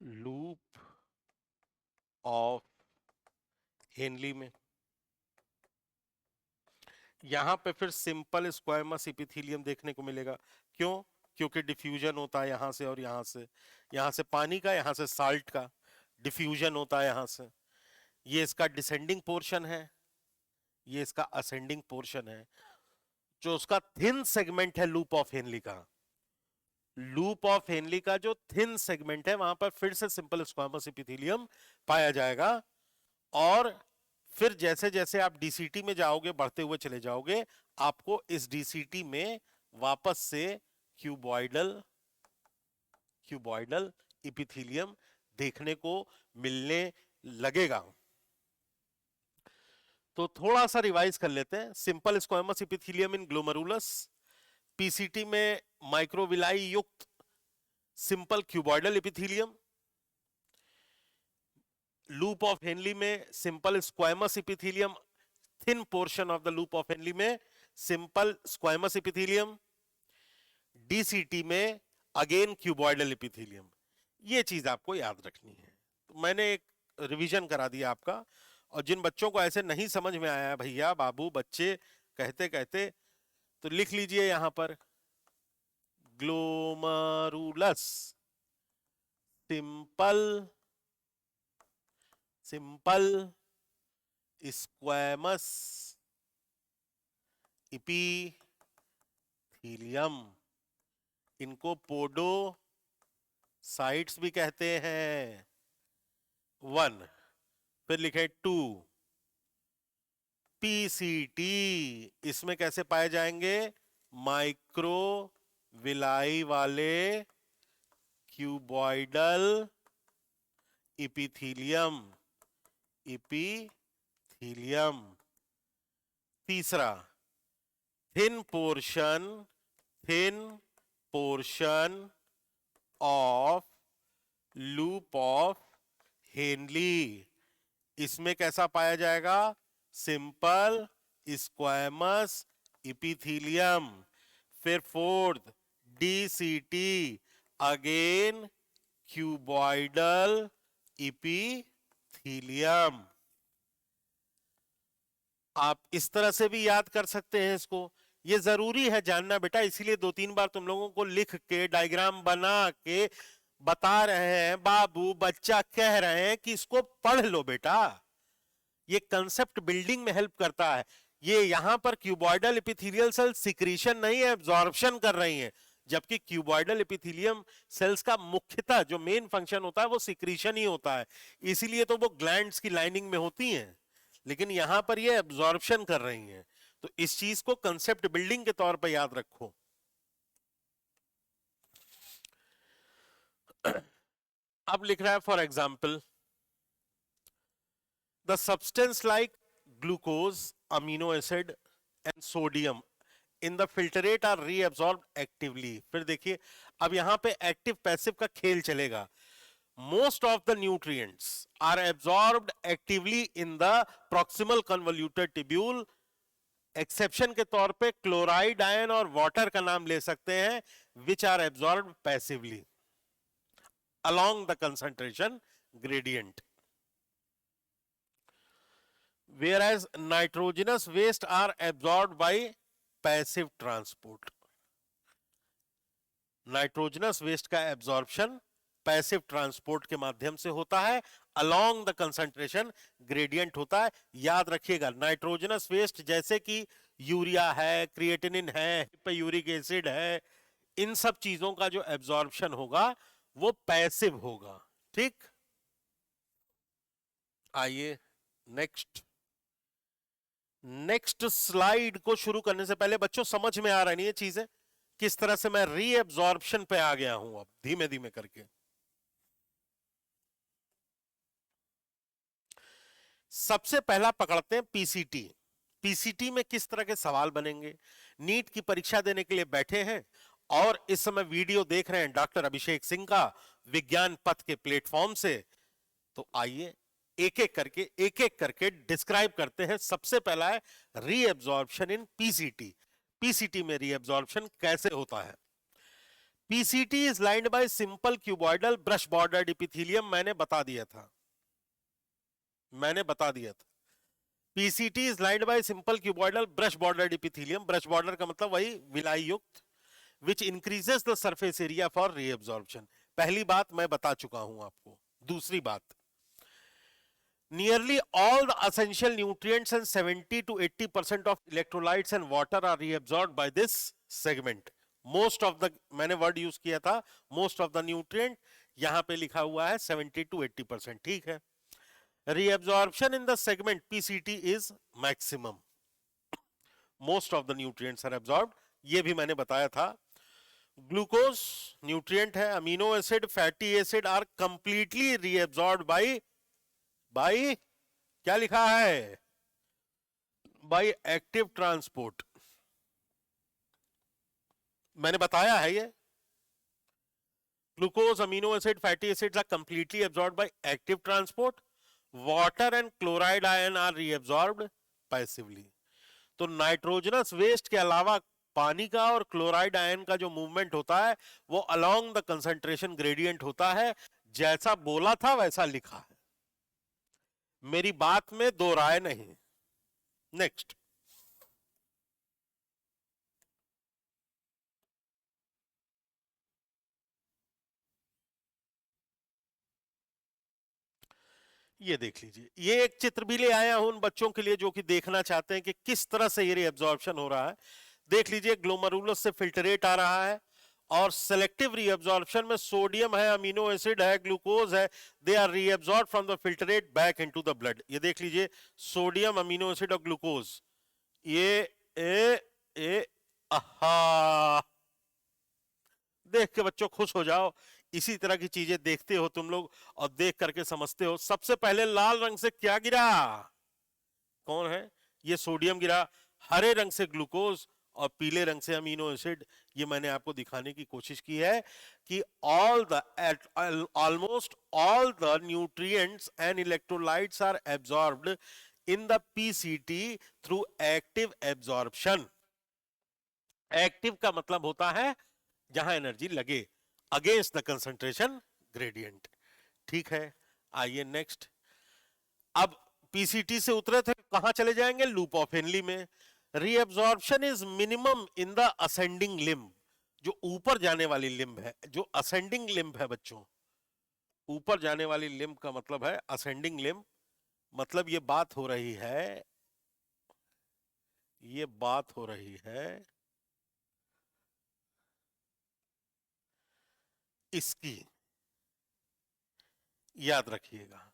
लूप ऑफ हेनली में यहां पे फिर सिंपल स्क्वायमस एपिथेलियम देखने को मिलेगा। क्यों? क्योंकि डिफ्यूजन होता है यहां से और यहां से पानी का, यहां से साल्ट का डिफ्यूजन होता है यहां से। ये इसका डिसेंडिंग पोर्शन है, ये इसका असेंडिंग पोर्शन है। जो उसका थिन सेगमेंट है लूप ऑफ हेनली का, लूप ऑफ हेनली का जो थिन सेगमेंट है वहां पर फिर से सिंपल स्क्वायमस एपिथेलियम पाया जाएगा। और फिर जैसे जैसे आप डीसीटी में जाओगे, बढ़ते हुए चले जाओगे, आपको इस डीसीटी में वापस से क्यूबॉइडल एपिथेलियम देखने को मिलने लगेगा। तो थोड़ा सा रिवाइज कर लेते हैं। Simple squamous epithelium in glomerulus, PCT में माइक्रोविलाई युक्त simple cuboidal epithelium, loop of Henle में simple squamous epithelium, thin portion of the loop of Henle में सिंपल स्क्वामस इपिथेलियम, डीसीटी में अगेन क्यूबॉइडल इपिथेलियम। ये चीज आपको याद रखनी है। तो मैंने एक रिवीजन करा दिया आपका। और जिन बच्चों को ऐसे नहीं समझ में आया भैया बाबू बच्चे कहते कहते, तो लिख लीजिए यहां पर ग्लोमरुलस सिंपल स्क्वैमस इपीथीलियम, इनको पोडोसाइट्स भी कहते हैं। 1, फिर लिखे 2 पीसीटी, इसमें कैसे पाए जाएंगे? माइक्रोविलाई वाले क्यूबॉइडल इपिथीलियम। तीसरा thin portion of loop of Henle, इसमें कैसा पाया जाएगा? Simple squamous epithelium. फिर fourth DCT, again cuboidal epithelium. आप इस तरह से भी याद कर सकते हैं इसको। ये जरूरी है जानना बेटा, इसीलिए 2-3 बार तुम लोगों को लिख के डायग्राम बना के बता रहे हैं। बाबू बच्चा कह रहे हैं कि इसको पढ़ लो बेटा, ये कंसेप्ट बिल्डिंग में हेल्प करता है। ये यहां पर क्यूबॉइडल एपिथेलियल सेल सिक्रीशन नहीं है, एब्जॉर्प्शन कर रही हैं, जबकि क्यूबॉइडल एपिथेलियम सेल्स का मुख्यतः जो मेन फंक्शन होता है वो सिक्रीशन ही होता है। इसीलिए तो वो ग्लैंड्स की लाइनिंग में होती हैं, लेकिन यहां पर ये एब्जॉर्प्शन कर रही हैं। तो इस चीज को कंसेप्ट बिल्डिंग के तौर पर याद रखो। अब लिख रहा है for example the substance like glucose, amino acid and sodium in the filtrate are reabsorbed actively। फिर देखिए अब यहां पे एक्टिव पैसिव का खेल चलेगा। most of the nutrients are absorbed actively in the proximal convoluted tubule, exception के तौर पे क्लोराइड आयन और वाटर का नाम ले सकते हैं, which are absorbed passively along the concentration gradient, whereas nitrogenous waste are absorbed by passive transport। Nitrogenous waste का एब्जॉर्प्शन पैसिव ट्रांसपोर्ट के माध्यम से होता है, अलोंग द कंसंट्रेशन ग्रेडियंट होता है। याद रखिएगा नाइट्रोजनस वेस्ट जैसे कि यूरिया है, क्रिएटिनिन है, यूरिक एसिड है, इन सब चीजों का जो एब्जॉर्प्शन होगा वो पैसिव होगा। ठीक, आइए नेक्स्ट स्लाइड को शुरू करने से पहले बच्चों समझ में आ रहा नहीं है चीजें, किस तरह से मैं रीएब्जॉर्प्शन पे आ गया हूं अब धीमे धीमे करके। सबसे पहला पकड़ते हैं पीसीटी। पीसीटी में किस तरह के सवाल बनेंगे? नीट की परीक्षा देने के लिए बैठे हैं और इस समय वीडियो देख रहे हैं डॉक्टर अभिषेक सिंह का विज्ञान पथ के प्लेटफॉर्म से, तो आइए एक एक करके डिस्क्राइब करते हैं। सबसे पहला है रीएब्जॉर्प्शन इन पीसीटी। पीसीटी में रीएब्जॉर्प्शन कैसे होता है? PCT is lined by simple cuboidal brush bordered epithelium. मैंने बता दिया था PCT is lined by simple cuboidal brush bordered epithelium. Brush border का मतलब वही विलाई युक्त, which increases the surface area for reabsorption. पहली बात मैं बता चुका हूं आपको। दूसरी बात, nearly all the essential nutrients and 70 to 80% of electrolytes and water are reabsorbed by this segment। most of the, मैंने वर्ड यूज किया था most of the nutrient, यहां पे लिखा हुआ है 70 to 80%। ठीक है, reabsorption in the segment PCT is maximum, most of the nutrients are absorbed, ये भी मैंने बताया था। ग्लूकोज न्यूट्रिएंट है, amino acid, fatty acid are completely reabsorbed by क्या लिखा है? By active transport. मैंने बताया है ये glucose, amino acid, fatty acids are completely absorbed by active transport, water and chloride ion are reabsorbed passively. तो nitrogenous waste के अलावा पानी का और क्लोराइड आयन का जो मूवमेंट होता है वो अलोंग द कंसंट्रेशन ग्रेडियंट होता है। जैसा बोला था वैसा लिखा है, मेरी बात में दो राय नहीं। नेक्स्ट, ये देख लीजिए, ये एक चित्र भी ले आया हूं उन बच्चों के लिए जो कि देखना चाहते हैं कि किस तरह से ये रीअब्जॉर्प्शन हो रहा है। देख लीजिए, ग्लोमेरुलस से फिल्टरेट आ रहा है और सेलेक्टिव रीअब्जॉर्प्शन में सोडियम है, अमीनो एसिड है, ग्लूकोज है, they are reabsorbed from the filtrate back into the blood. ये देख लीजिए, सोडियम, अमीनो एसिड और ग्लूकोज, ये ए ए आहा, देख के बच्चों खुश हो जाओ। इसी तरह की चीजें देखते हो तुम लोग और देख करके समझते हो। सबसे पहले लाल रंग से क्या गिरा, कौन है, ये सोडियम गिरा, हरे रंग से ग्लूकोज और पीले रंग से अमीनो एसिड। ये मैंने आपको दिखाने की कोशिश की है कि almost all the nutrients and electrolytes are absorbed in the PCT through active absorption. Active का मतलब होता है जहां एनर्जी लगे, अगेंस्ट द कंसंट्रेशन ग्रेडियंट। ठीक है, आइए नेक्स्ट। अब पीसीटी से उतरे थे, कहां चले जाएंगे, लूप ऑफ हेनली में। Reabsorption is minimum in the ascending limb, जो ऊपर जाने वाली लिम्ब है, जो असेंडिंग लिम्ब है बच्चों, ऊपर जाने वाली लिम्ब का मतलब है असेंडिंग लिम्ब। मतलब ये बात हो रही है, ये बात हो रही है इसकी, याद रखिएगा।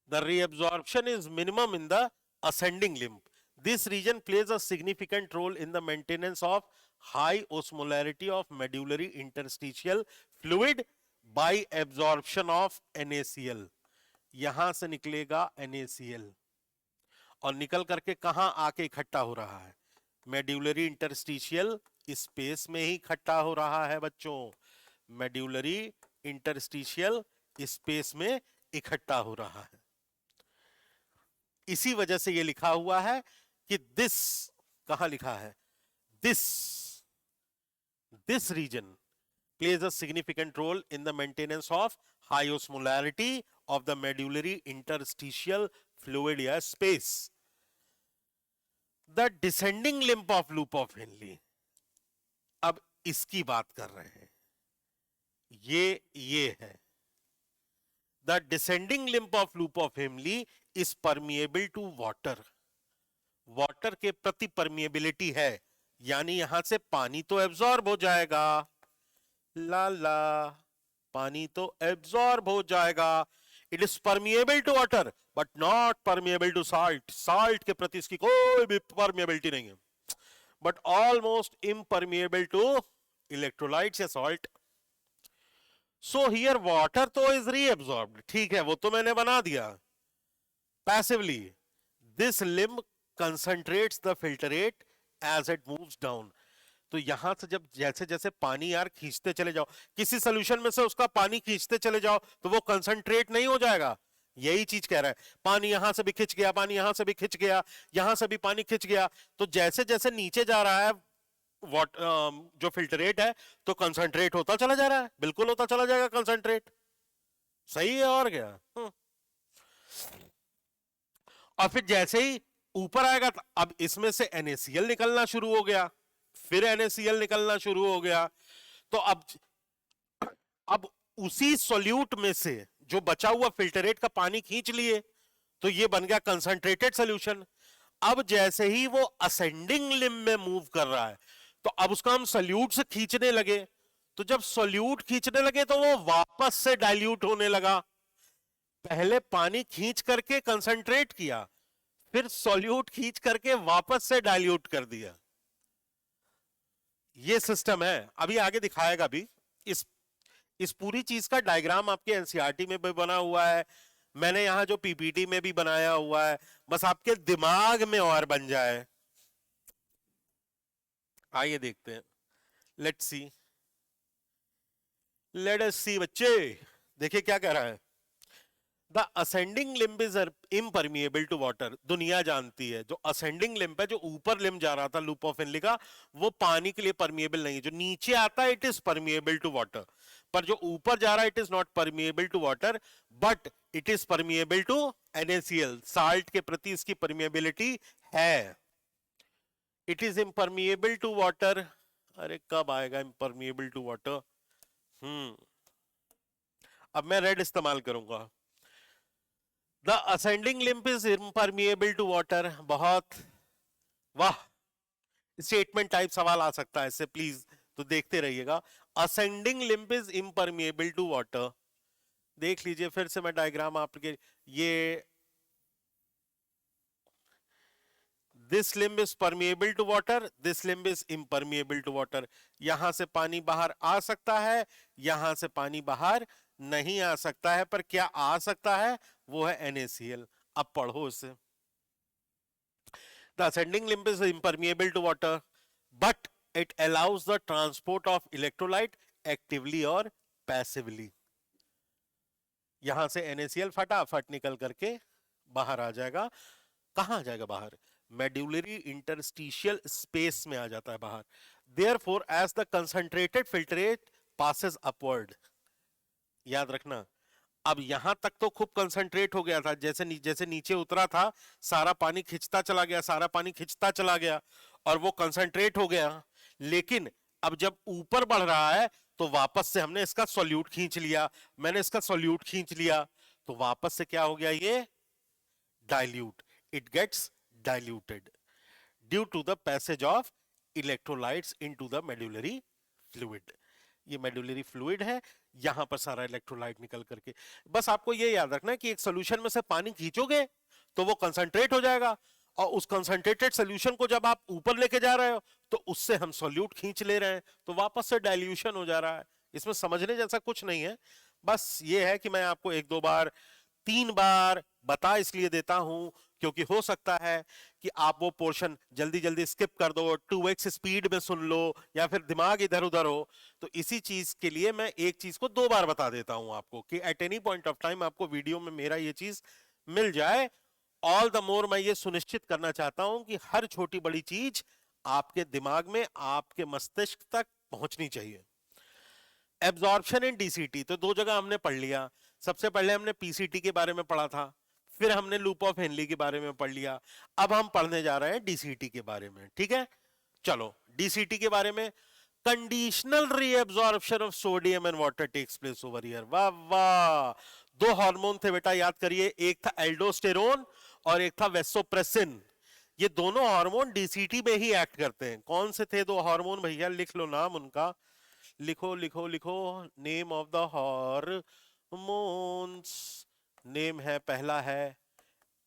The reabsorption is minimum in the ascending limb. This region plays a significant role in the maintenance of high osmolarity of medullary interstitial fluid by absorption of NaCl. यहां से निकलेगा NaCl और निकल करके कहां आके इकट्ठा हो रहा है, मेड्यूलरी इंटरस्टिशियल स्पेस में ही इकट्ठा हो रहा है बच्चों। मेड्यूलरी इंटरस्टिशियल स्पेस में इकट्ठा हो रहा है। इसी वजह से ये लिखा हुआ है कि दिस, कहां लिखा है, this reason plays a significant role in the maintenance of high osmolarity of the medullary interstitial fluid या space. The descending limb of loop of Henle, अब इसकी बात कर रहे हैं, ये है the descending limb of loop of Henle is permeable to water. Water के प्रति परमिएबिलिटी है, यानी यहां से पानी तो एब्जॉर्ब हो जाएगा, ला पानी तो एब्जॉर्ब हो जाएगा। It is permeable to water but not permeable to salt. Salt के प्रति इसकी कोई भी परमिएबिलिटी नहीं है, but almost impermeable to electrolytes या सॉल्ट। सो हियर वाटर तो इज रीअब्सॉर्ब्ड, ठीक है, वो तो मैंने बना दिया passively. This limb concentrates the filtrate as it moves down. तो यहां से जब जैसे जैसे पानी यार खींचते चले जाओ, किसी सोल्यूशन में से उसका पानी खींचते चले जाओ तो वो कंसंट्रेट नहीं हो जाएगा। यही चीज कह रहा है, पानी यहां से भी खिंच गया, पानी यहां से भी खिंच गया, यहां से भी पानी खिंच गया, तो जैसे जैसे नीचे जा रहा है जो फिल्टरेट है तो कंसंट्रेट होता चला जा रहा है, बिल्कुल होता चला जाएगा कंसंट्रेट। सही है, और क्या। और फिर जैसे ही ऊपर आएगा तो अब इसमें से NaCl निकलना शुरू हो गया, फिर NaCl निकलना शुरू हो गया। तो अब उसी सॉल्यूट में से जो बचा हुआ फिल्टरेट का पानी खींच लिए, तो ये बन गया कंसंट्रेटेड सॉल्यूशन। अब जैसे ही वो असेंडिंग लिम्ब में मूव कर रहा है तो अब उसका हम सॉल्यूट से खींचने लगे, तो जब सॉल्यूट खींचने लगे तो वो वापस से डाइल्यूट होने लगा। पहले पानी खींच करके कंसंट्रेट किया, फिर सॉल्यूट खींच करके वापस से डाइल्यूट कर दिया। ये सिस्टम है, अभी आगे दिखाएगा भी। इस पूरी चीज का डायग्राम आपके एनसीईआरटी में भी बना हुआ है, मैंने यहां जो पीपीटी में भी बनाया हुआ है, बस आपके दिमाग में और बन जाए। आइए देखते हैं, लेट्स सी, लेट अस सी बच्चे। देखिए क्या कह रहा है, the ascending limb is impermeable to water. दुनिया जानती है जो असेंडिंग लिम्ब है, जो ऊपर लिम्ब जा रहा था लूप ऑफ हेनली का, वो पानी के लिए परमिएबल नहीं है। जो नीचे आता है it is permeable to water, पर जो ऊपर जा रहा है it is not permeable to water, but it is permeable to NaCl। Salt के प्रति इसकी परमिएबिलिटी है। It is impermeable to water. अरे कब आएगा इम्परमिएबल टू वाटर? अब मैं रेड इस्तेमाल करूंगा। The ascending limb is impermeable to water. बहुत वाह, स्टेटमेंट टाइप सवाल आ सकता है इससे, प्लीज तो देखते रहिएगा। Ascending limb is impermeable to water. देख लीजिए फिर से मैं डायग्राम आपके, ये this limb is permeable to water, this limb is impermeable to water. यहां से पानी बाहर आ सकता है, यहां से पानी बाहर नहीं आ सकता है, पर क्या आ सकता है? वो है NaCl। अब पढ़ो इसे। The ascending limb is impermeable to water, but it allows the transport of electrolyte actively or passively. यहां से NaCl फटाफट निकल करके बाहर आ जाएगा। कहां आ जाएगा बाहर? मेड्यूलरी इंटरस्टिशियल स्पेस में आ जाता है बाहर। Therefore, as the concentrated filtrate passes upward, याद रखना, अब यहां तक तो खूब कंसंट्रेट हो गया था, जैसे नीचे उतरा था सारा पानी खिंचता चला गया, सारा पानी खिंचता चला गया और वो कंसंट्रेट हो गया। लेकिन अब जब ऊपर बढ़ रहा है तो वापस से हमने इसका सॉल्यूट खींच लिया, मैंने इसका सॉल्यूट खींच लिया, तो वापस से क्या हो गया? ये dilute, it gets diluted due to the passage of electrolytes into the medullary fluid. ये मेडुलरी फ्लूइड है, यहां पर सारा इलेक्ट्रोलाइट निकल करके, बस आपको ये याद रखना है कि एक सॉल्यूशन में से पानी खींचोगे तो वो कंसंट्रेट हो जाएगा, और उस कंसंट्रेटेड सॉल्यूशन को जब आप ऊपर लेके जा रहे हो तो उससे हम सॉल्यूट खींच ले रहे हैं, तो वापस से डाइल्यूशन हो जा रहा है। इसमें समझने जैसा कुछ नहीं है, बस ये है कि मैं आपको 1-2 बार 3 बार बता इसलिए देता हूं क्योंकि हो सकता है कि आप वो पोर्शन जल्दी जल्दी स्किप कर दो, 2x स्पीड में सुन लो, या फिर दिमाग इधर उधर हो। तो इसी चीज के लिए मैं एक चीज को 2 बार बता देता हूं आपको, कि at any point of time आपको वीडियो में मेरा ये चीज मिल जाए। ऑल द मोर मैं ये सुनिश्चित करना चाहता हूं कि हर छोटी बड़ी चीज आपके दिमाग में, आपके मस्तिष्क तक पहुंचनी चाहिए। एब्जॉर्प्शन इन DCT तो 2 जगह हमने पढ़ लिया। सबसे पहले हमने PCT के बारे में पढ़ा था, फिर हमने लूप ऑफ हेनली के बारे में पढ़ लिया। अब हम पढ़ने जा रहे हैं DCT के बारे में, ठीक है? चलो DCT के बारे में। Conditional reabsorption of sodium and water takes place over here. वाह वाह, 2 हार्मोन थे बेटा, याद करिए, एक था एल्डोस्टेरोन और एक था वेसोप्रेसिन। ये दोनों हार्मोन DCT में ही एक्ट करते हैं। कौन से थे 2 हार्मोन भैया? लिख लो नाम उनका, लिखो लिखो लिखो। Name of the hormones, name है, पहला है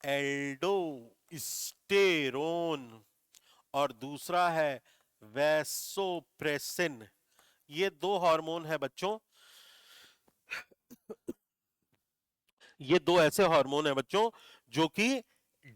एल्डोस्टेरोन और दूसरा है वैसोप्रेसिन। ये 2 हार्मोन है बच्चों, ये 2 ऐसे हार्मोन है बच्चों जो कि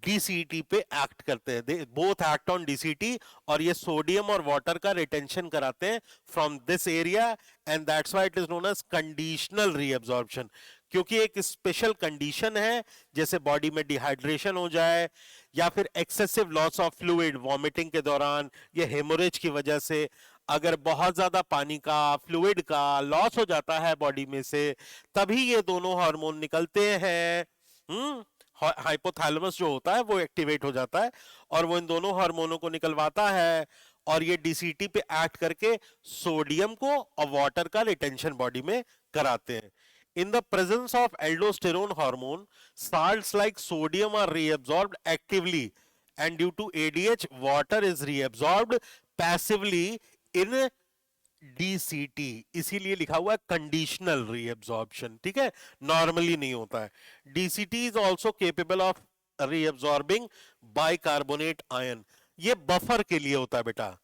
DCT पे एक्ट करते हैं। They both act on DCT, और ये सोडियम और वाटर का रिटेंशन कराते हैं from this area, and that's why it is known as conditional reabsorption. क्योंकि एक स्पेशल कंडीशन है, जैसे बॉडी में डिहाइड्रेशन हो जाए, या फिर excessive loss of fluid vomiting के दौरान, या हेमोरेज की वजह से अगर बहुत ज्यादा पानी का, फ्लूइड का लॉस हो जाता है बॉडी में से, तभी ये दोनों हार्मोन निकलते हैं। हाइपोथैलेमस जो होता है वो एक्टिवेट हो जाता है और वो इन दोनों हार्मोनों को निकलवाता है, और ये DCT पे एक्ट करके सोडियम को और वाटर का रिटेंशन बॉडी में कराते हैं। In the presence of aldosterone hormone, salts like sodium are reabsorbed actively, and due to ADH, water is reabsorbed passively in DCT। इसीलिए लिखा हुआ है कंडीशनल रीअब्जॉर्प्शन, ठीक है? नॉर्मली नहीं होता है। DCT is also capable of reabsorbing bicarbonate ion. ये बफर के लिए होता है बेटा।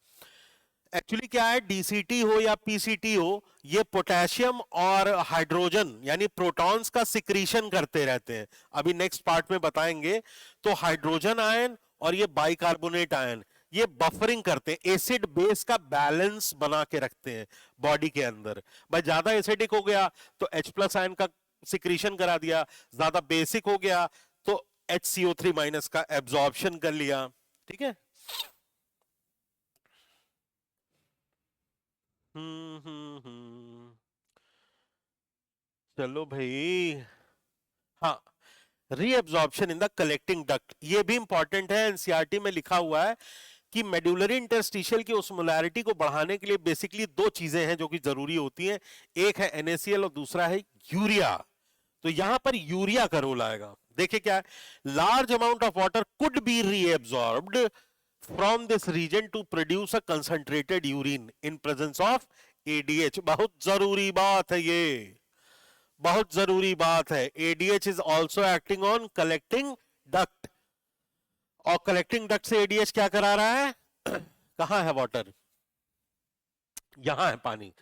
एक्चुअली क्या है, DCT हो या PCT हो, ये पोटेशियम और हाइड्रोजन यानी प्रोटॉन्स का सिक्रीशन करते रहते हैं, अभी नेक्स्ट पार्ट में बताएंगे। तो हाइड्रोजन आयन और ये बाइकार्बोनेट आयन ये बफरिंग करते हैं, एसिड बेस का बैलेंस बना के रखते हैं बॉडी के अंदर। भाई ज्यादा एसिडिक हो गया तो H+ आयन का सिक्रीशन करा दिया, ज्यादा बेसिक हो गया तो HCO3 माइनस का एब्जॉर्प्शन कर लिया। ठीक है। चलो भाई। हाँ, reabsorption in the collecting duct, ये भी इंपॉर्टेंट है। एनसीईआरटी में लिखा हुआ है कि मेडुलरी इंटरस्टिशियल की ओस्मोलैरिटी को बढ़ाने के लिए बेसिकली दो चीजें हैं जो कि जरूरी होती हैं, एक है NaCl और दूसरा है यूरिया। तो यहां पर यूरिया का रोल आएगा। देखिए क्या है, large amount of water could be reabsorbed from this region to produce a concentrated urine in presence of ADH। बहुत जरूरी बात है ये, बहुत जरूरी बात है। ADH is also acting on collecting duct, और कलेक्टिंग डक्ट से ADH क्या करा रहा है? कहां है वाटर? यहां है पानी।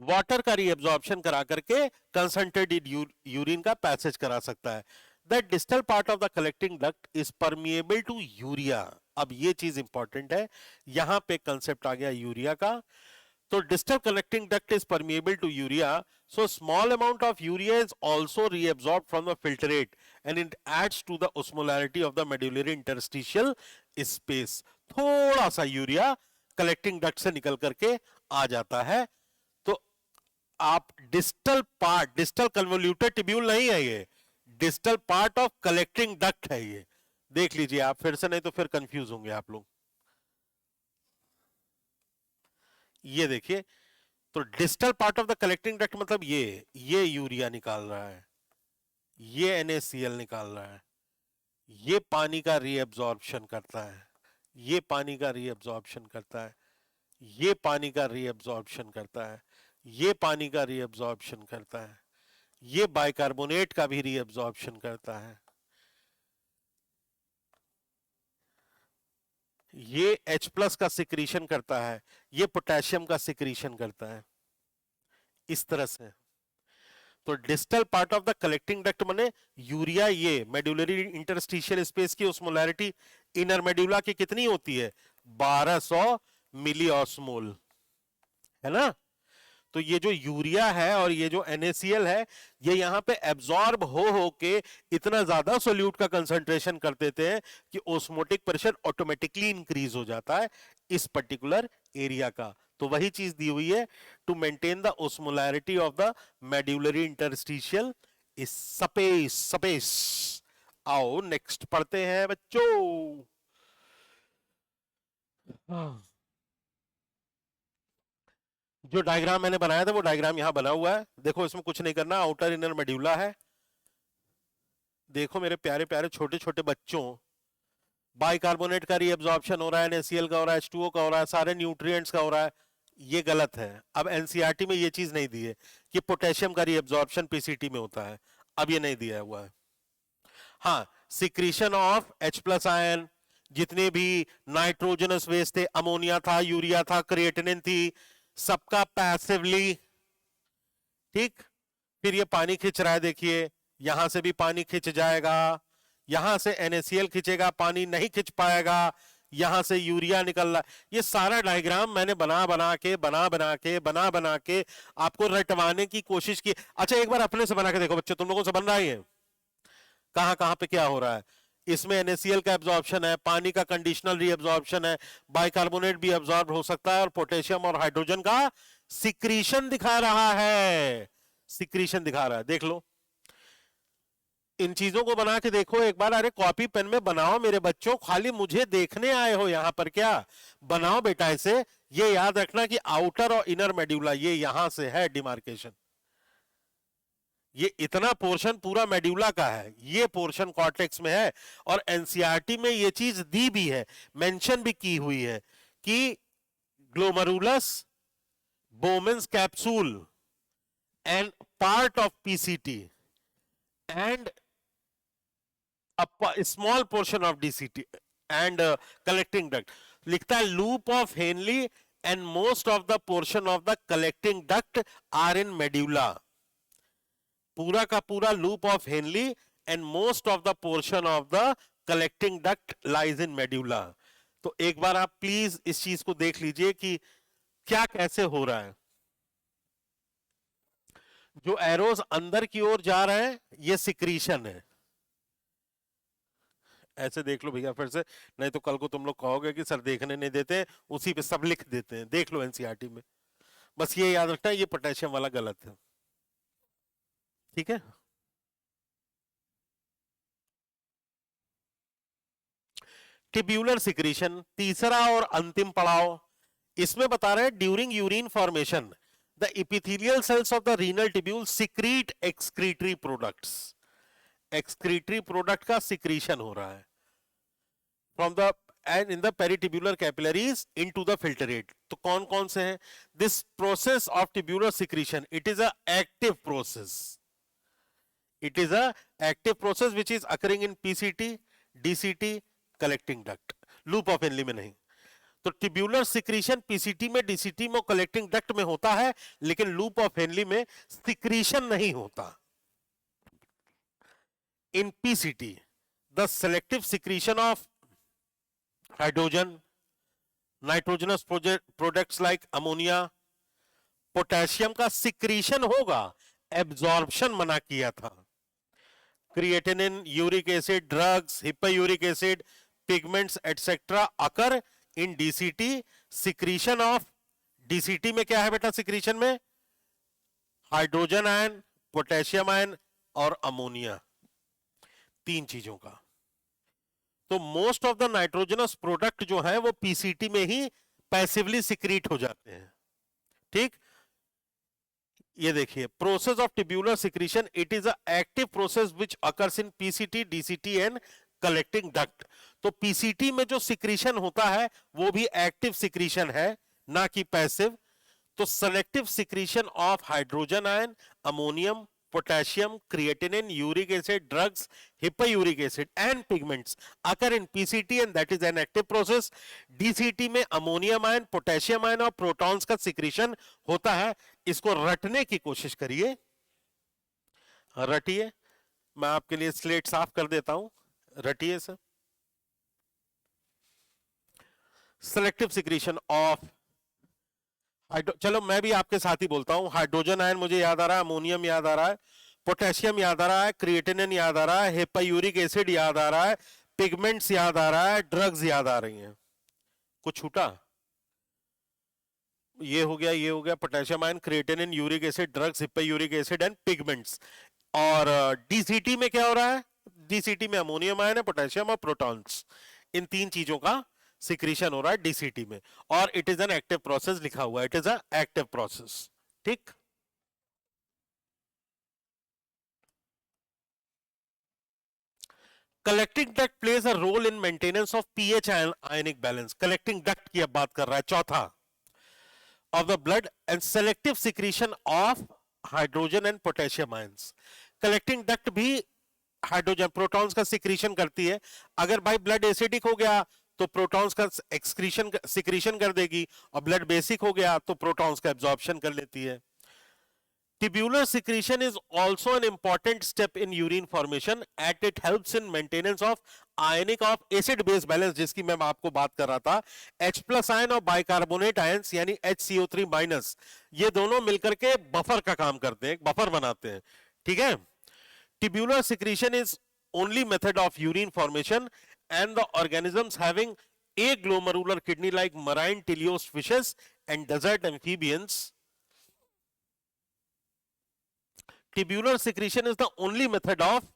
वाटर का रीअब्जॉर्प्शन करा करके कंसंट्रेटेड यूरिन का पैसेज करा सकता है। The distal part of the collecting duct is permeable to urea. अब ये चीज इंपॉर्टेंट है, यहां पे कंसेप्ट आ गया यूरिया का। तो distal collecting duct is permeable to urea, so small amount of urea is also reabsorbed from the filtrate and it adds to the osmolarity of the medullary interstitial space। थोड़ा सा urea collecting duct से निकल करके आ जाता है। तो आप distal part, distal convoluted tubule नहीं है ये, distal part of collecting duct है ये। देख लीजिए आप फिर से, नहीं तो फिर कंफ्यूज होंगे आप लोग। ये देखिए, तो distal part of the collecting duct मतलब ये यूरिया निकाल रहा है, ये NaCl निकाल रहा है, ये पानी का रीअब्जॉर्प्शन करता है, ये पानी का रीअब्जॉर्प्शन करता है, ये पानी का रीअब्जॉर्प्शन करता है, ये पानी का रीअब्जॉर्प्शन करता है, ये बाइकार्बोनेट का भी रीअब्जॉर्प्शन करता है, ये H+ का सिक्रीशन करता है, ये पोटेशियम का सिक्रीशन करता है, इस तरह से। तो distal part of the collecting duct माने यूरिया, ये मेडुलरी इंटरस्टिशियल स्पेस की ओस्मोलैरिटी इनर मेडुला की कितनी होती है? 1200 मिली ऑस्मोल, है ना। तो ये जो यूरिया है और ये जो NaCl है, ये यहां पे एब्जॉर्ब हो के इतना ज्यादा सोल्यूट का कंसंट्रेशन कर देते हैं कि ओस्मोटिक प्रेशर ऑटोमेटिकली इंक्रीज हो जाता है इस पर्टिकुलर एरिया का। तो वही चीज दी हुई है, to maintain the osmolarity of the medullary interstitial space. Space. आओ नेक्स्ट पढ़ते हैं बच्चों। जो डायग्राम मैंने बनाया था वो डायग्राम यहां बना हुआ है, देखो इसमें कुछ नहीं करना, आउटर इनर मेड्यूला है। देखो मेरे प्यारे प्यारे छोटे छोटे बच्चों, बाइकार्बोनेट का रीअब्जॉर्प्शन हो रहा है, NaCl का हो रहा है, H2O का हो रहा है, सारे न्यूट्रिएंट्स का हो रहा है। ये गलत है। अब एनसीईआरटी में ये चीज नहीं दी है कि पोटेशियम का रीअब्जॉर्प्शन पीसीटी में होता है, अब ये नहीं दिया हुआ है। हाँ, सिक्रीशन ऑफ H+ आयन, जितने भी नाइट्रोजनस वेस्ट थे, अमोनिया था, यूरिया था, क्रिएटिनिन थी, सबका पैसिवली। ठीक, फिर ये पानी खींच रहा है, देखिए यहां से भी पानी खींच जाएगा, यहां से NaCl खींचेगा, पानी नहीं खींच पाएगा, यहां से यूरिया निकल रहा। ये सारा डायग्राम मैंने बना बना के आपको रटवाने की कोशिश की। अच्छा एक बार अपने से बना के देखो बच्चों, तुम लोगों से बन रहा है कहां कहां पे क्या हो रहा है। इसमें NaCl का एब्जॉर्प्शन है, पानी का कंडीशनल रीअब्जॉर्प्शन है, बाइकार्बोनेट भी एब्जॉर्ब हो सकता है, और पोटेशियम और हाइड्रोजन का सिक्रीशन दिखा रहा है, सिक्रीशन दिखा रहा है। देख लो इन चीजों को बना के देखो एक बार। अरे कॉपी पेन में बनाओ मेरे बच्चों, खाली मुझे देखने आए हो यहां पर क्या? बनाओ बेटा इसे। ये याद रखना कि आउटर और इनर मेड्यूला ये यहां से है डिमार्केशन, ये इतना पोर्शन पूरा मेड्यूला का है, ये पोर्शन कॉर्टेक्स में है। और एनसीईआरटी में ये चीज दी भी है, मेंशन भी की हुई है कि glomerulus, Bowman's capsule and part of PCT and a small portion of DCT and collecting duct। लिखता है loop of Henle and most of the portion of the collecting duct are in medulla. पूरा का पूरा loop of Henle and most of the portion of the collecting duct lies in medulla. तो एक बार आप please इस चीज को देख लीजिए कि क्या कैसे हो रहा है। जो एरोस अंदर की ओर जा रहे हैं ये सिक्रीशन है। ऐसे देख लो भैया फिर से, नहीं तो कल को तुम लोग कहोगे कि सर देखने नहीं देते, उसी पे सब लिख देते हैं। देख लो एनसीईआरटी में, बस ये याद रखना ये पोटेशियम वाला गलत है। ठीक है। टिब्यूलर सिक्रीशन तीसरा और अंतिम पड़ाव, इसमें बता रहे हैं during urine formation the epithelial cells of the renal tubule secrete excretory products. Excretory product का सिक्रीशन हो रहा है from the end in the peritubular capillaries into the filtrate. तो कौन कौन से हैं? This process of tubular secretion it is a active process. It is a active process which is occurring in PCT, DCT, collecting duct, loop of Henle में नहीं। तो tubular secretion PCT में, DCT में, कलेक्टिंग डक्ट में होता है, लेकिन loop of Henle में सिक्रीशन नहीं होता। In PCT the selective secretion of hydrogen, nitrogenous products like ammonia, potassium का सिक्रीशन होगा, एब्जॉर्प्शन मना किया था। Creatinine, uric acid, drugs, hippuric acid, pigments etcetera occur in DCT. Secretion of DCT में क्या है बेटा? सिक्रीशन में हाइड्रोजन आयन, पोटेशियम आयन और अमोनिया, तीन चीजों का। तो most of the nitrogenous product जो है वो पीसीटी में ही पैसिवली सिक्रीट हो जाते हैं। ठीक, ये देखिए process of tubular secretion it is a active process which occurs in PCT, DCT and collecting duct. तो पीसीटी में जो सिक्रीशन होता है वो भी एक्टिव सिक्रीशन है, ना कि पैसिव। तो selective secretion of hydrogen ion, ammonium, potassium, creatinine, uric acid, drugs, hippuric acid and pigments occur in PCT and that is an active process. DCT में अमोनियम आयन, पोटेशियम आयन और protons का secretion होता है। इसको रटने की कोशिश करिए, रटिए। मैं आपके लिए स्लेट साफ कर देता हूं, रटिए सर। सेलेक्टिव सिक्रीशन ऑफ चलो मैं भी आपके साथ ही बोलता हूं। हाइड्रोजन आयन मुझे याद आ रहा है, अमोनियम याद आ रहा है, पोटेशियम याद आ रहा है, क्रिएटिनिन याद आ रहा है, हिप्पायूरिक एसिड याद आ रहा है, पिगमेंट्स याद आ रहा है, ड्रग्स याद आ रही हैं। कुछ छूटा? ये हो गया, ये हो गया, potassium ion, creatinine, uric acid, drugs, hippuric acid and pigments. और डीसीटी में क्या हो रहा है? डीसीटी में अमोनियम आयन है, पोटेशियम और प्रोटॉन्स, इन तीन चीजों का सिक्रीशन हो रहा है डीसीटी में। और it is an active process लिखा हुआ है, it is a active process. ठीक, collecting duct plays a role in maintenance of pH ionic balance. Collecting duct की अब बात कर रहा है, चौथा of the blood and selective secretion of hydrogen and potassium ions. Collecting duct भी hydrogen protons का सिक्रीशन करती है। अगर भाई ब्लड एसिडिक हो गया तो प्रोटॉन्स का एक्सक्रीशन सिक्रीशन कर देगी, और ब्लड बेसिक हो गया तो प्रोटॉन्स का एब्जॉर्प्शन कर लेती है। Tubular secretion is also an important step in urine formation as it helps in maintenance of ionic of acid base balance, जिसकी मैं आपको बात कर रहा था। H प्लस आयन और बाइकार्बोनेट आयंस यानी HCO3 माइनस, ये दोनों मिलकर के बफर का काम करते हैं, बफर बनाते हैं। ठीक है। Tubular secretion is only method of urine formation and the organisms having aglomerular kidney like marine teleost fishes and desert amphibians. Tubular secretion is the only method of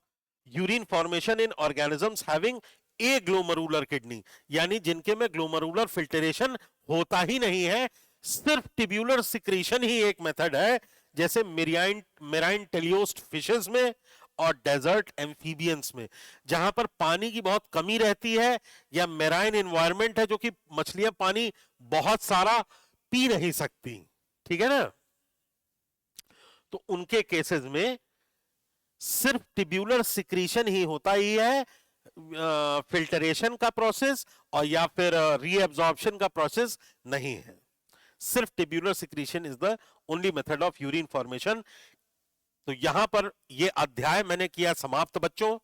urine formation in organisms having aglomerular kidney, यानी जिनके में glomerular filtration होता ही नहीं है, सिर्फ tubular secretion ही एक method है, जैसे मेराइन टेलियोस्ट फिशेस में और डेजर्ट एम्फीबियंस में, जहां पर पानी की बहुत कमी रहती है या मेराइन एनवायरनमेंट है जो कि मछलियां पानी बहुत सारा पी नहीं सकती। ठीक है ना। तो उनके केसेस में सिर्फ ट्यूब्यूलर सिक्रीशन ही होता ही है, फिल्टरेशन का प्रोसेस और या फिर रीएब्जॉर्प्शन का प्रोसेस नहीं है। सिर्फ tubular secretion is the only method of urine formation. तो यहां पर ये अध्याय मैंने किया समाप्त बच्चों।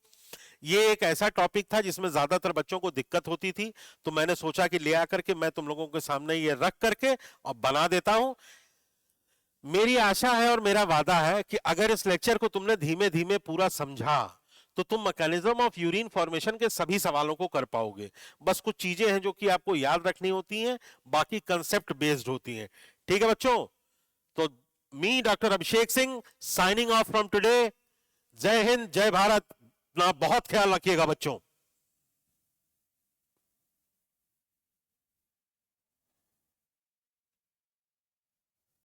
ये एक ऐसा टॉपिक था जिसमें ज्यादातर बच्चों को दिक्कत होती थी, तो मैंने सोचा कि ले आकर के मैं तुम लोगों के सामने ये रख करके और बना देता हूं। मेरी आशा है और मेरा वादा है कि अगर इस लेक्चर को तुमने धीमे धीमे पूरा समझा तो तुम मैकेनिज्म ऑफ यूरिन फॉर्मेशन के सभी सवालों को कर पाओगे। बस कुछ चीजें हैं जो कि आपको याद रखनी होती हैं, बाकी कंसेप्ट बेस्ड होती हैं। ठीक है बच्चों, तो me doctor Abhishek Singh signing off from today. जय हिंद, जय भारत। ना बहुत ख्याल रखिएगा बच्चों।